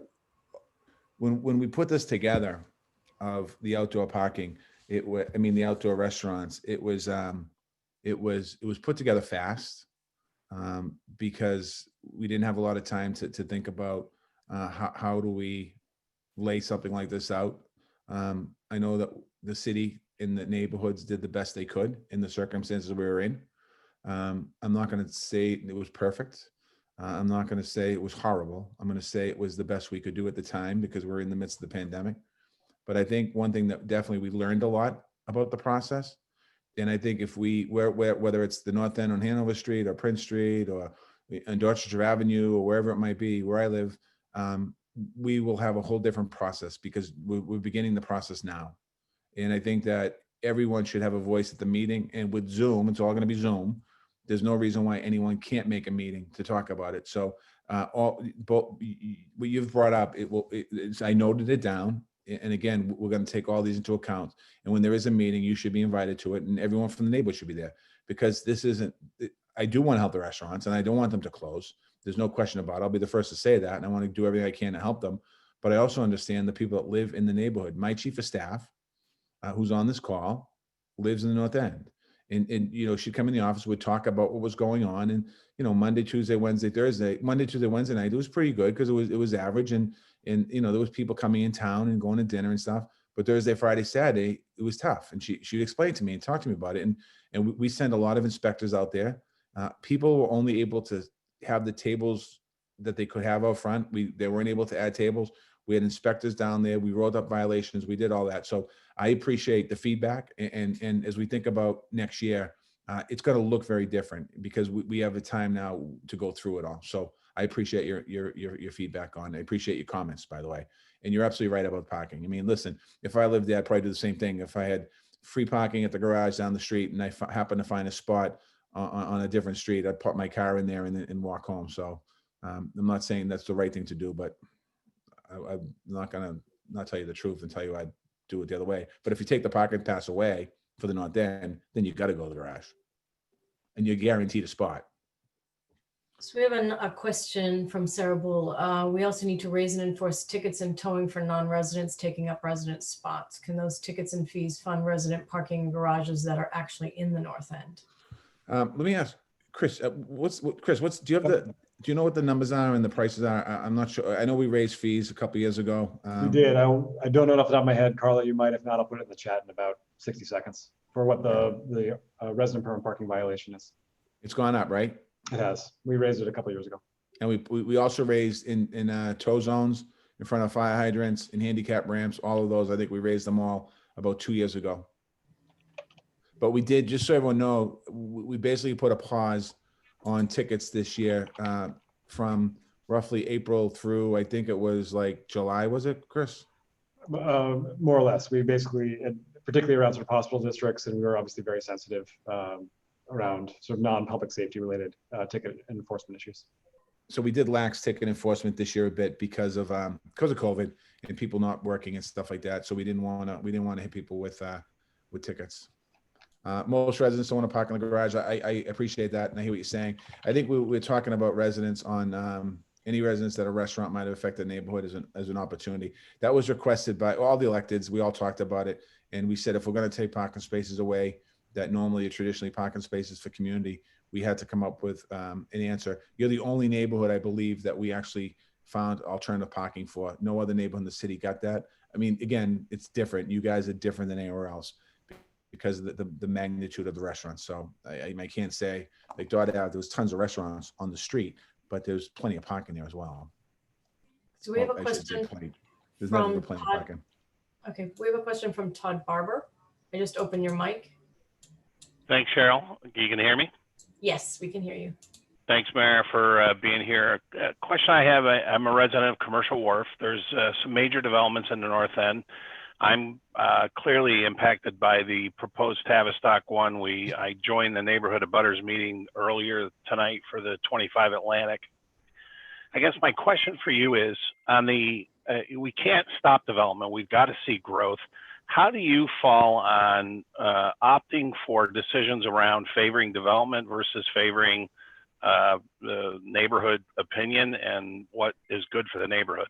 when we put this together of the outdoor parking, the outdoor restaurants, it was put together fast because we didn't have a lot of time to think about how do we lay something like this out. I know that the city and the neighborhoods did the best they could in the circumstances we were in. I'm not going to say it was perfect. I'm not going to say it was horrible. I'm going to say it was the best we could do at the time because we're in the midst of the pandemic. But I think one thing that definitely we learned a lot about the process. And I think if whether it's the North End on Hanover Street or Prince Street or on Dorchester Avenue or wherever it might be where I live, we will have a whole different process because we're beginning the process now. And I think that everyone should have a voice at the meeting. And with Zoom, it's all going to be Zoom. There's no reason why anyone can't make a meeting to talk about it. So what you've brought up, I noted it down. And again, we're going to take all these into account. And when there is a meeting, you should be invited to it. And everyone from the neighborhood should be there because I do want to help the restaurants and I don't want them to close. There's no question about it. I'll be the first to say that. And I want to do everything I can to help them. But I also understand the people that live in the neighborhood. My chief of staff, who's on this call, lives in the North End. And she'd come in the office, would talk about what was going on. And, Monday, Tuesday, Wednesday, Thursday, Monday, Tuesday, Wednesday night, it was pretty good because it was average. And there was people coming in town and going to dinner and stuff. But Thursday, Friday, Saturday, it was tough. And she'd explain to me and talk to me about it. And we send a lot of inspectors out there. People were only able to have the tables that they could have out front. They weren't able to add tables. We had inspectors down there. We wrote up violations. We did all that. So I appreciate the feedback. And as we think about next year, it's going to look very different because we have the time now to go through it all. So I appreciate your feedback on it. I appreciate your comments, by the way. And you're absolutely right about parking. I mean, listen, if I lived there, I'd probably do the same thing. If I had free parking at the garage down the street and I happen to find a spot on a different street, I'd park my car in there and walk home. So I'm not saying that's the right thing to do, but I'm not going to not tell you the truth and tell you I'd do it the other way. But if you take the parking pass away for the North End, then you got to go to the garage and you're guaranteed a spot. So we have a question from Sarah Bull. We also need to raise and enforce tickets and towing for non-residents taking up resident spots. Can those tickets and fees fund resident parking in garages that are actually in the North End? Let me ask Chris, do you know what the numbers are and the prices are? I'm not sure. I know we raised fees a couple years ago. We did. I don't know off the top of my head. Carla, you might. If not, I'll put it in the chat in about 60 seconds for what the resident permanent parking violation is. It's gone up, right? It has. We raised it a couple years ago. And we also raised in tow zones in front of fire hydrants and handicap ramps, all of those. I think we raised them all about 2 years ago. But we did, just so everyone know, we basically put a pause on tickets this year from roughly April through, I think it was like July, was it, Chris? More or less. We basically, particularly around sort of hospital districts, and we were obviously very sensitive around sort of non-public safety related ticket enforcement issues. So we did lax ticket enforcement this year a bit because of COVID and people not working and stuff like that. So we didn't want to hit people with tickets. Most residents don't want to park in the garage. I appreciate that, and I hear what you're saying. I think we're talking about residents on any residents that a restaurant might have affected the neighborhood as an opportunity. That was requested by all the electeds. We all talked about it, and we said if we're going to take parking spaces away that normally are traditionally parking spaces for community, we had to come up with an answer. You're the only neighborhood, I believe, that we actually found alternative parking for. No other neighborhood in the city got that. I mean, again, it's different. You guys are different than anywhere else because of the magnitude of the restaurants. So I can't say, like Dot out, there was tons of restaurants on the street, but there's plenty of parking there as well. So we have a question There's from never plenty of parking. Okay, we have a question from Todd Barber. I just open your mic. Thanks, Cheryl. You can hear me? Yes, we can hear you. Thanks, Mayor, for being here. Question I have, I'm a resident of Commercial Wharf. There's some major developments in the North End. I'm clearly impacted by the proposed Tavistock one. I joined the neighborhood abutters meeting earlier tonight for the 25 Atlantic. I guess my question for you is on the, we can't stop development. We've got to see growth. How do you fall on opting for decisions around favoring development versus favoring the neighborhood opinion and what is good for the neighborhood?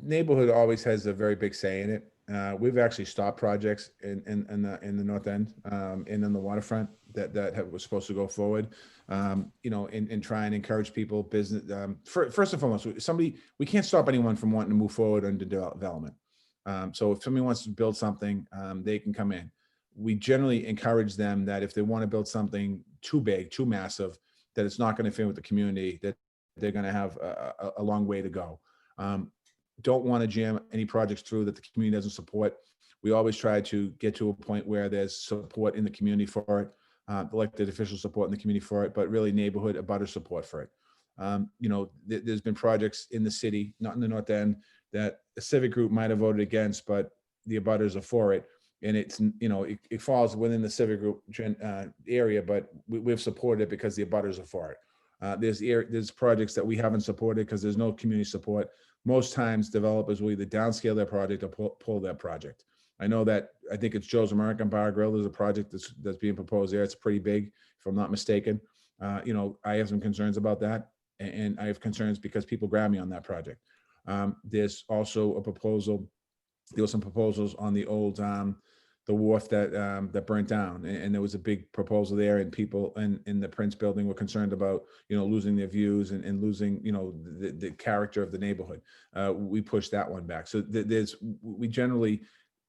Neighborhood always has a very big say in it. We've actually stopped projects in the North End and in the waterfront that was supposed to go forward. And try and encourage people, business. First and foremost, we can't stop anyone from wanting to move forward into development. So if somebody wants to build something, they can come in. We generally encourage them that if they want to build something too big, too massive, that it's not going to interfere with the community, that they're going to have a long way to go. Don't want to jam any projects through that the community doesn't support. We always try to get to a point where there's support in the community for it, elected official support in the community for it, but really neighborhood abutter support for it. There's been projects in the city, not in the North End, that a civic group might have voted against, but the abutters are for it. And it's, it falls within the civic group area, but we've supported it because the abutters are for it. There's projects that we haven't supported because there's no community support. Most times developers will either downscale their project or pull their project. I know that, I think it's Joe's American Bar Grill. There's a project that's being proposed there. It's pretty big, if I'm not mistaken. I have some concerns about that. And I have concerns because people grab me on that project. There's also a proposal. There were some proposals on the old, the wharf that burnt down, and there was a big proposal there, and people in the Prince building were concerned about, losing their views and losing, the character of the neighborhood. We pushed that one back. So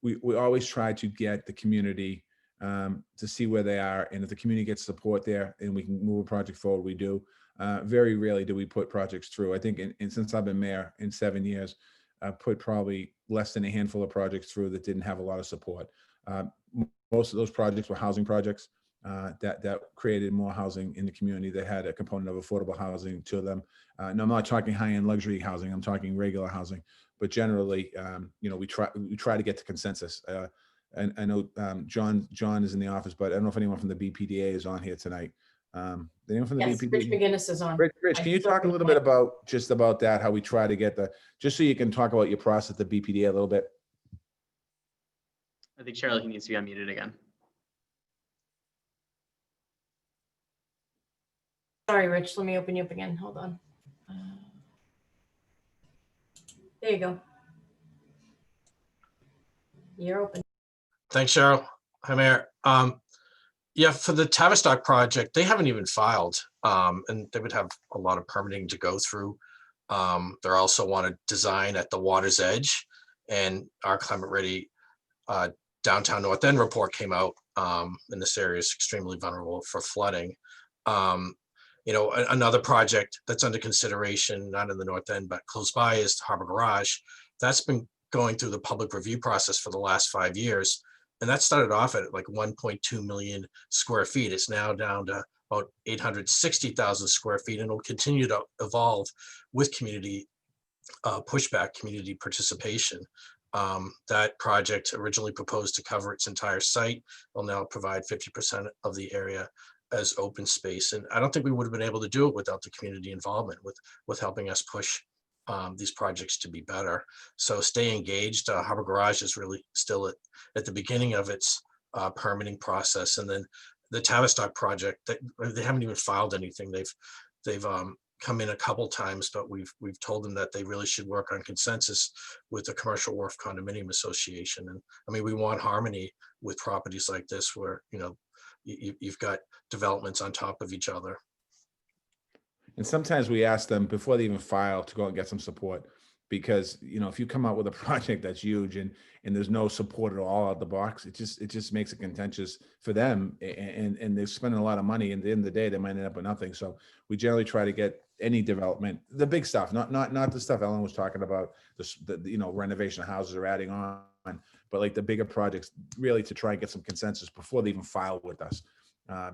we always try to get the community to see where they are, and if the community gets support there and we can move a project forward, we do. Very rarely do we put projects through. I think since I've been mayor in 7 years, I've put probably less than a handful of projects through that didn't have a lot of support. Most of those projects were housing projects that created more housing in the community. That had a component of affordable housing to them. No, I'm not talking high-end luxury housing. I'm talking regular housing. But generally, we try to get to consensus. And I know John is in the office, but I don't know if anyone from the BPDA is on here tonight. Anyone from the Yes, BPDA? Rich McGinnis is on. Rich, can you talk a little bit about that, how we try to get just so you can talk about your process at the BPDA a little bit? I think Cheryl, he needs to be unmuted again. Sorry, Rich, let me open you up again. Hold on. There you go. You're open. Thanks, Cheryl. Hi, Mayor. Yeah, for the Tavistock project, they haven't even filed, and they would have a lot of permitting to go through. They also want to design at the water's edge, and our Climate Ready Downtown North End report came out, and this area is extremely vulnerable for flooding. Another project that's under consideration, not in the North End, but close by, is the Harbor Garage. That's been going through the public review process for the last 5 years. And that started off at like 1.2 million square feet. It's now down to about 860,000 square feet, and will continue to evolve with community pushback, community participation. That project, originally proposed to cover its entire site, will now provide 50% of the area as open space. And I don't think we would have been able to do it without the community involvement with helping us push these projects to be better. So stay engaged. Harbor Garage is really still at the beginning of its permitting process. And then the Tavistock project, they haven't even filed anything. They've come in a couple times, but we've told them that they really should work on consensus with the Commercial Wharf Condominium Association. And I mean, we want harmony with properties like this, where you've got developments on top of each other. And sometimes we ask them before they even file to go and get some support, because if you come out with a project that's huge and there's no support at all out the box, it just makes it contentious for them, and they're spending a lot of money, and at the end of the day they might end up with nothing. So we generally try to get any development, the big stuff, not the stuff Ellen was talking about, the renovation of houses or adding on, but like the bigger projects, really to try and get some consensus before they even file with us,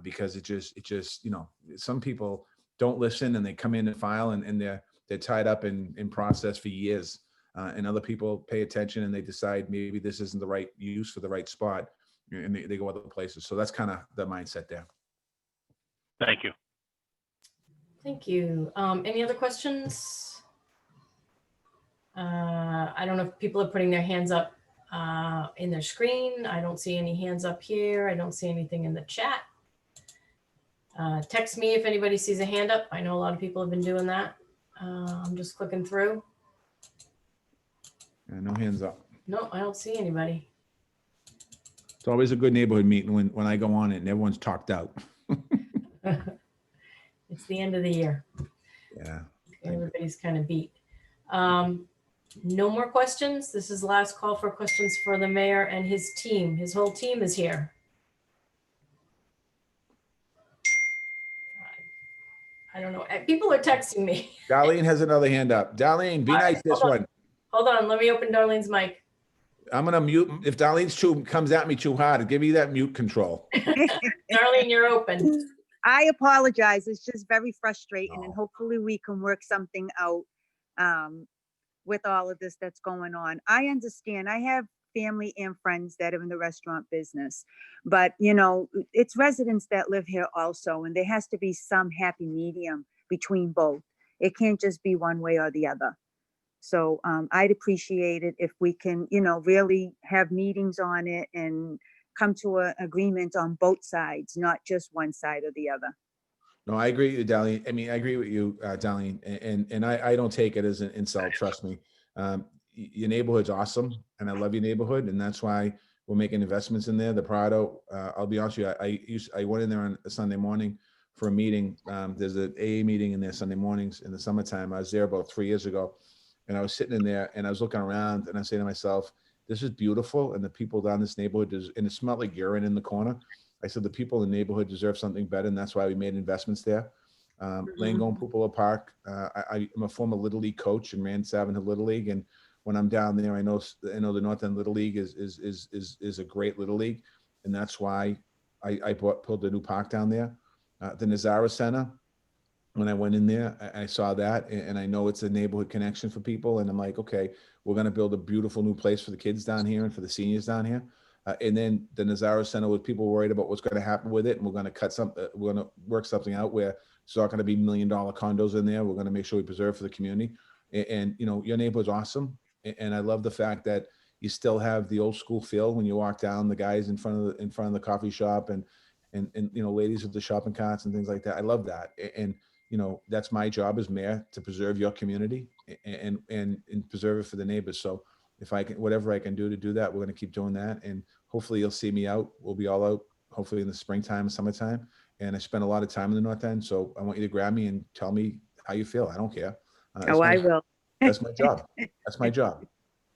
because it just some people don't listen, and they come in and file, and they're tied up in process for years. And other people pay attention, and they decide maybe this isn't the right use for the right spot, and they go other places. So that's kind of the mindset there. Thank you. Thank you. Any other questions? I don't know if people are putting their hands up in their screen. I don't see any hands up here. I don't see anything in the chat. Text me if anybody sees a hand up. I know a lot of people have been doing that. I'm just clicking through. No hands up. No, I don't see anybody. It's always a good neighborhood meeting when I go on it and everyone's talked out. It's the end of the year. Yeah. Everybody's kind of beat. No more questions. This is the last call for questions for the mayor and his team. His whole team is here. I don't know. People are texting me. Darlene has another hand up. Darlene, be nice this one. Hold on. Let me open Darlene's mic. I'm going to mute. If Darlene comes at me too hard, give me that mute control. Darlene, you're open. I apologize. It's just very frustrating, and hopefully we can work something out with all of this that's going on. I understand. I have family and friends that are in the restaurant business, but it's residents that live here also, and there has to be some happy medium between both. It can't just be one way or the other. So I'd appreciate it if we can, really have meetings on it and come to an agreement on both sides, not just one side or the other. No, I agree with you, Darlene. I mean, I agree with you, Darlene, and I don't take it as an insult. Trust me. Your neighborhood's awesome, and I love your neighborhood, and that's why we're making investments in there. The Prado, I'll be honest with you, I went in there on a Sunday morning for a meeting. There's an AA meeting in there Sunday mornings in the summertime. I was there about 3 years ago, and I was sitting in there, and I was looking around, and I say to myself, this is beautiful, and the people down this neighborhood, and it smelled like urine in the corner. I said, the people in the neighborhood deserve something better, and that's why we made investments there. Langone Pupila Park. I'm a former Little League coach and ran Savin Hill Little League. And when I'm down there, I know the North End Little League is a great Little League. And that's why I built a new park down there. The Nazara Center, when I went in there, I saw that, and I know it's a neighborhood connection for people. And I'm like, okay, we're going to build a beautiful new place for the kids down here and for the seniors down here. And then the Nazara Center, with people worried about what's going to happen with it, and we're going to we're going to work something out where it's not going to be $1 million condos in there. We're going to make sure we preserve for the community. And you know, your neighborhood's awesome, and I love the fact that you still have the old school feel when you walk down. The guys in front of the coffee shop, and you know, ladies with the shopping carts and things like that. I love that, and you know, that's my job as mayor, to preserve your community and preserve it for the neighbors. So if I can, whatever I can do to do that, we're going to keep doing that. And hopefully you'll see me out. We'll be all out, hopefully in the springtime, summertime. And I spend a lot of time in the North End. So I want you to grab me and tell me how you feel. I don't care. I will. That's my job. That's my job.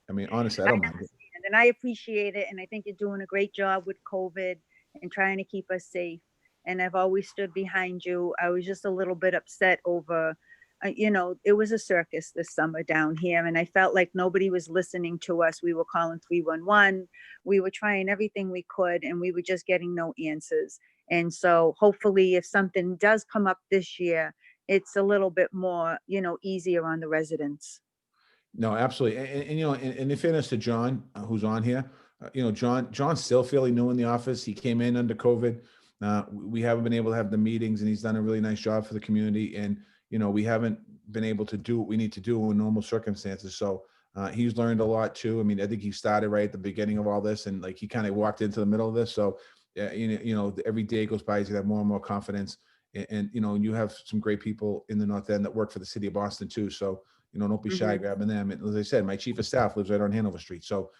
I mean, honestly, I don't mind it. And I appreciate it. And I think you're doing a great job with COVID and trying to keep us safe. And I've always stood behind you. I was just a little bit upset over, you know, it was a circus this summer down here, and I felt like nobody was listening to us. We were calling 311. We were trying everything we could, and we were just getting no answers. And so hopefully if something does come up this year, it's a little bit more, you know, easier on the residents. No, absolutely. And you know, and in fairness to John, who's on here, you know, John's still fairly new in the office. He came in under COVID. We haven't been able to have the meetings, and he's done a really nice job for the community. And, you know, we haven't been able to do what we need to do in normal circumstances. So he's learned a lot too. I mean, I think he started right at the beginning of all this, and like he kind of walked into the middle of this. So, you know, every day goes by, he's gonna have more and more confidence. And you know, you have some great people in the North End that work for the city of Boston too. So, you know, don't be shy grabbing them. And as I said, my chief of staff lives right on Hanover Street. So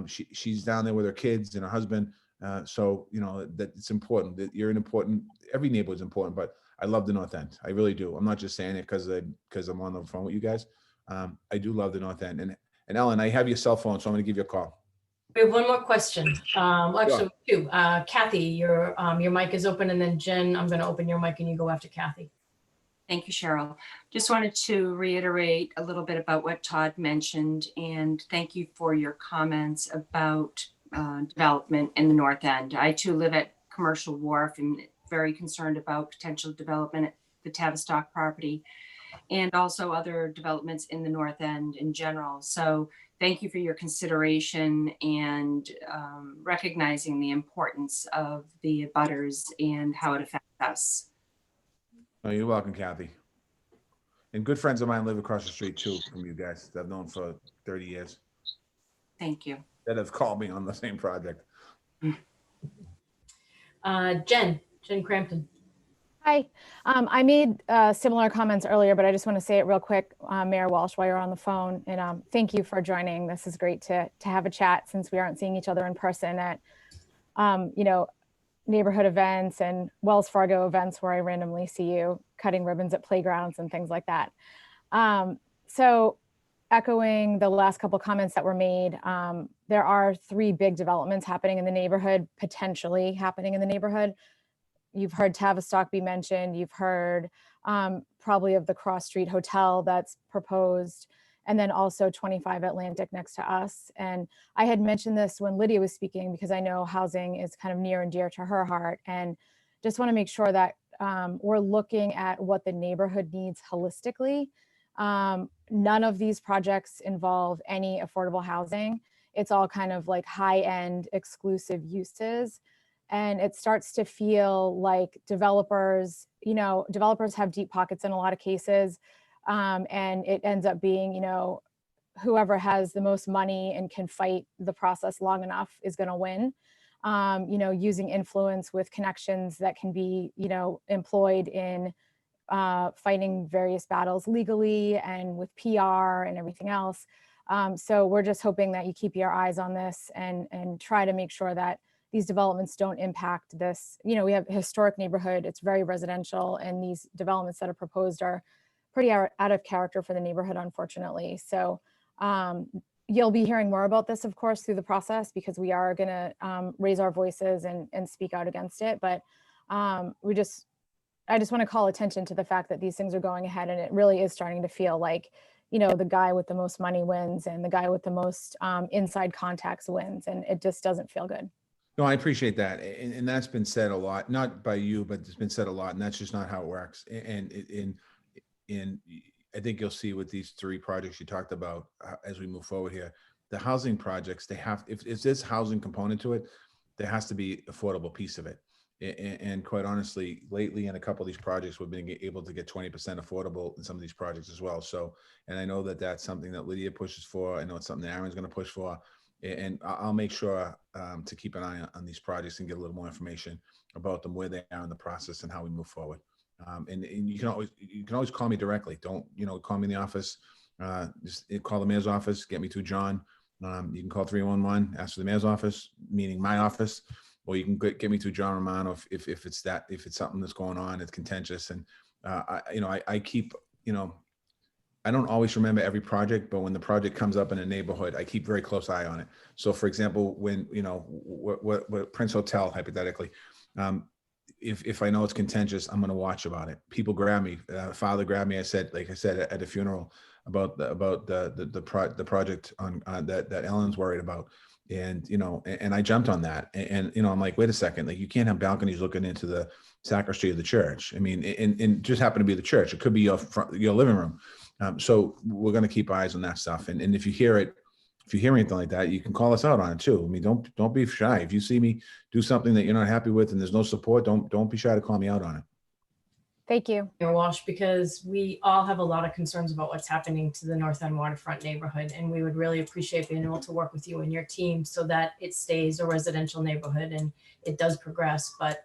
she's down there with her kids and her husband. So, you know, that it's important that you're an important, every neighborhood is important, but I love the North End. I really do. I'm not just saying it because I'm on the phone with you guys. I do love the North End. And Ellen, I have your cell phone, so I'm going to give you a call. We have one more question. Well, actually, two. Kathy, your mic is open, and then Jen, I'm going to open your mic and you go after Kathy. Thank you, Cheryl. Just wanted to reiterate a little bit about what Todd mentioned, and thank you for your comments about development in the North End. I too live at Commercial Wharf and very concerned about potential development at the Tavistock property and also other developments in the North End in general. So thank you for your consideration and recognizing the importance of the abutters and how it affects us. Oh, you're welcome, Kathy. And good friends of mine live across the street too from you guys that I've known for 30 years. Thank you. That have called me on the same project. Jen Crampton. Hi. I made similar comments earlier, but I just want to say it real quick, Mayor Walsh, while you're on the phone. And thank you for joining. This is great to have a chat since we aren't seeing each other in person at, you know, neighborhood events and Wells Fargo events where I randomly see you cutting ribbons at playgrounds and things like that. So echoing the last couple comments that were made, there are 3 big developments happening in the neighborhood, potentially happening in the neighborhood. You've heard Tavistock be mentioned. You've heard probably of the Cross Street Hotel that's proposed, and then also 25 Atlantic next to us. And I had mentioned this when Lydia was speaking because I know housing is kind of near and dear to her heart, and just want to make sure that we're looking at what the neighborhood needs holistically. None of these projects involve any affordable housing. It's all kind of like high-end exclusive uses. And it starts to feel like developers, you know, developers have deep pockets in a lot of cases. And it ends up being, you know, whoever has the most money and can fight the process long enough is going to win. You know, using influence with connections that can be, you know, employed in fighting various battles legally and with PR and everything else. So we're just hoping that you keep your eyes on this and try to make sure that these developments don't impact this. You know, we have a historic neighborhood, it's very residential, and these developments that are proposed are pretty out of character for the neighborhood, unfortunately. So you'll be hearing more about this, of course, through the process, because we are gonna raise our voices and speak out against it. But we just I just want to call attention to the fact that these things are going ahead, and it really is starting to feel like, you know, the guy with the most money wins and the guy with the most inside contacts wins, and it just doesn't feel good. No, I appreciate that. And that's been said a lot, not by you, but it's been said a lot, and that's just not how it works. And I think you'll see with these three projects you talked about as we move forward here, the housing projects, they have, if there's housing component to it, there has to be affordable piece of it. And quite honestly, lately in a couple of these projects, we've been able to get 20% affordable in some of these projects as well. So, and I know that that's something that Lydia pushes for. I know it's something that Aaron's going to push for. And I'll make sure to keep an eye on these projects and get a little more information about them, where they are in the process and how we move forward. And you can always call me directly. Don't, call me in the office. Just call the mayor's office, get me to John. You can call 311, ask for the mayor's office, meaning my office, or you can get me to John Romano if it's something that's going on, it's contentious. And I keep, I don't always remember every project, but when the project comes up in a neighborhood, I keep very close eye on it. So for example, when, what Prince Hotel, hypothetically, if I know it's contentious, I'm going to watch about it. People grab me, father grabbed me. Like I said, at a funeral about the project on that Ellen's worried about. And, and I jumped on that and, I'm like, wait a second, like you can't have balconies looking into the sacristy of the church. I mean, and just happen to be the church. It could be your living room. So we're going to keep eyes on that stuff. And if you hear anything like that, you can call us out on it too. I mean, don't be shy. If you see me do something that you're not happy with and there's no support, don't be shy to call me out on it. Thank you, Mayor Walsh, because we all have a lot of concerns about what's happening to the North End waterfront neighborhood. And we would really appreciate being able to work with you and your team so that it stays a residential neighborhood and it does progress. But,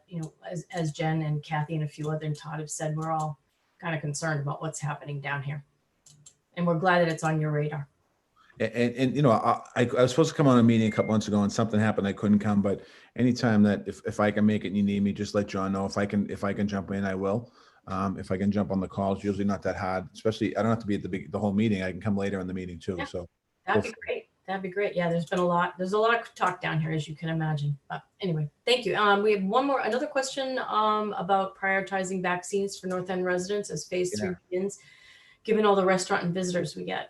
as Jen and Kathy and a few other and Todd have said, we're all kind of concerned about what's happening down here. And we're glad that it's on your radar. And I was supposed to come on a meeting a couple months ago and something happened. I couldn't come, but anytime that if I can make it and you need me, just let John know. If I can jump in, I will. If I can jump on the calls, usually not that hard, especially I don't have to be at the whole meeting. I can come later in the meeting too. Yeah, so that'd be great. That'd be great. Yeah, there's a lot of talk down here, as you can imagine. But anyway, thank you. We have another question about prioritizing vaccines for North End residents as phase 3 begins, given all the restaurant and visitors we get.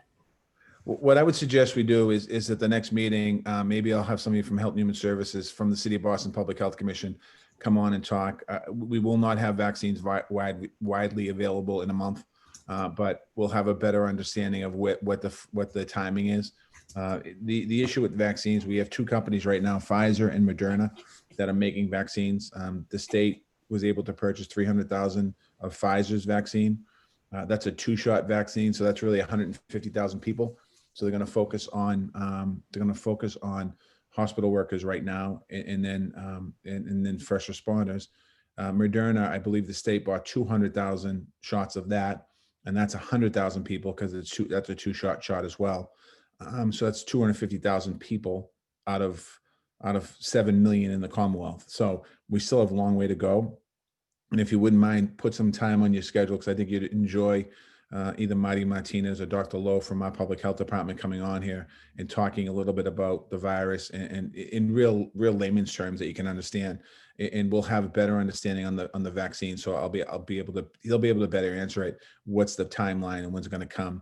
What I would suggest we do is at the next meeting, maybe I'll have somebody from Health and Human Services from the City of Boston Public Health Commission come on and talk. We will not have vaccines widely available in a month, but we'll have a better understanding of what the timing is. The issue with vaccines, we have two companies right now, Pfizer and Moderna, that are making vaccines. The state was able to purchase 300,000 of Pfizer's vaccine. That's a 2-shot vaccine, so that's really 150,000 people. So they're going to focus on hospital workers right now, and then first responders. Moderna, I believe the state bought 200,000 shots of that, and that's 100,000 people because that's a 2-shot shot as well. So that's 250,000 people out of 7 million in the Commonwealth. So we still have a long way to go. And if you wouldn't mind, put some time on your schedule, because I think you'd enjoy either Marty Martinez or Dr. Lowe from our public health department coming on here and talking a little bit about the virus and in real layman's terms that you can understand. And we'll have a better understanding on the vaccine. So he'll be able to better answer it. What's the timeline and when's it going to come?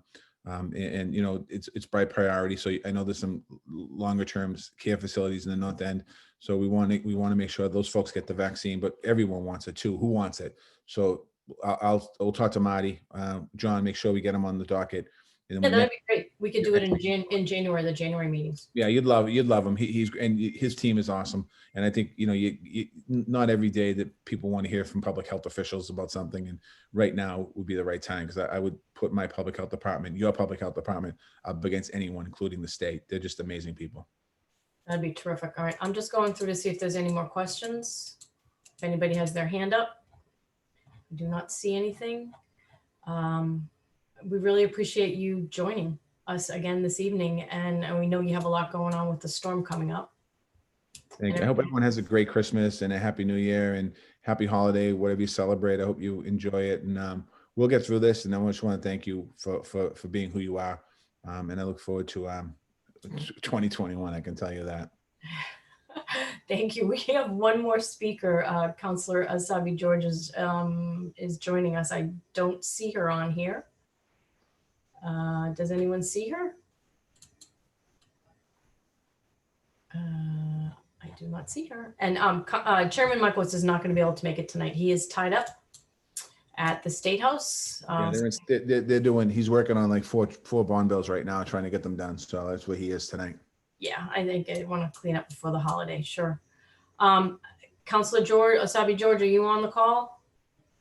It's by priority. So I know there's some longer term care facilities in the North End. So we want to make sure those folks get the vaccine, but everyone wants it too. Who wants it? So we'll talk to Marty, John, make sure we get him on the docket. And then that'd be great. We could do it in January, the January meetings. Yeah, you'd love him. His team is awesome. And I think, not every day that people want to hear from public health officials about something. And right now would be the right time, because I would put my public health department, your public health department, up against anyone, including the state. They're just amazing people. That'd be terrific. All right. I'm just going through to see if there's any more questions. If anybody has their hand up. I do not see anything. We really appreciate you joining us again this evening. And we know you have a lot going on with the storm coming up. Thank you. I hope everyone has a great Christmas and a happy New Year and happy holiday, whatever you celebrate. I hope you enjoy it. And we'll get through this. And I just want to thank you for being who you are. And I look forward to 2021. I can tell you that. Thank you. We have one more speaker. Councillor Asabi George is joining us. I don't see her on here. Does anyone see her? I do not see her. And Chairman Michaels is not going to be able to make it tonight. He is tied up at the State House. Yeah, they're doing, he's working on like four bond bills right now, trying to get them done. So that's where he is tonight. Yeah, I think I want to clean up before the holiday. Sure. Councillor Asabi George, are you on the call?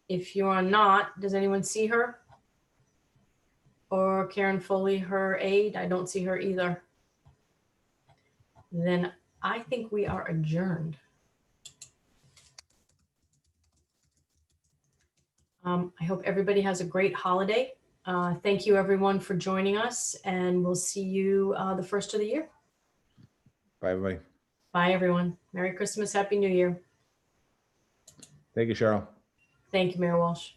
If you are not, does anyone see her? Or Karen Foley, her aide? I don't see her either. Then I think we are adjourned. I hope everybody has a great holiday. Thank you everyone for joining us, and we'll see you the first of the year. Bye, everybody. Bye everyone. Merry Christmas, Happy New Year. Thank you, Cheryl. Thank you, Mayor Walsh.